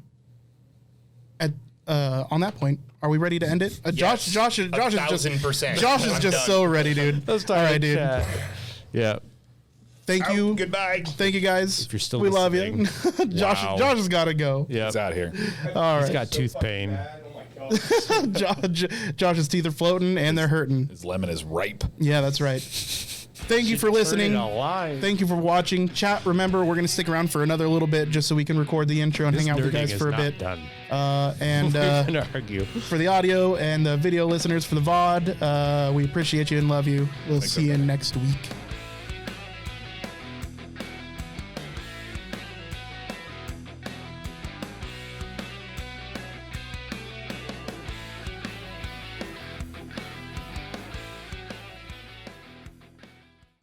that point, are we ready to end it? Yes, Josh is 1,000%. Josh is just so ready, dude. All right, dude. Yeah. Thank you. Goodbye. Thank you, guys. If you're still we love you. listening. Josh has got to go. Yeah. it's out here. All He's right. got tooth pain. Josh's teeth are floating and they're hurting. His lemon is ripe. Yeah, that's right. Thank you for listening. Alive. Thank you for watching. Chat, remember, we're going to stick around for another little bit just so we can record the intro and hang out with you guys for a bit. Done. And We're gonna argue. for the audio and the video listeners for the VOD, we appreciate you and love you. We'll see you next week.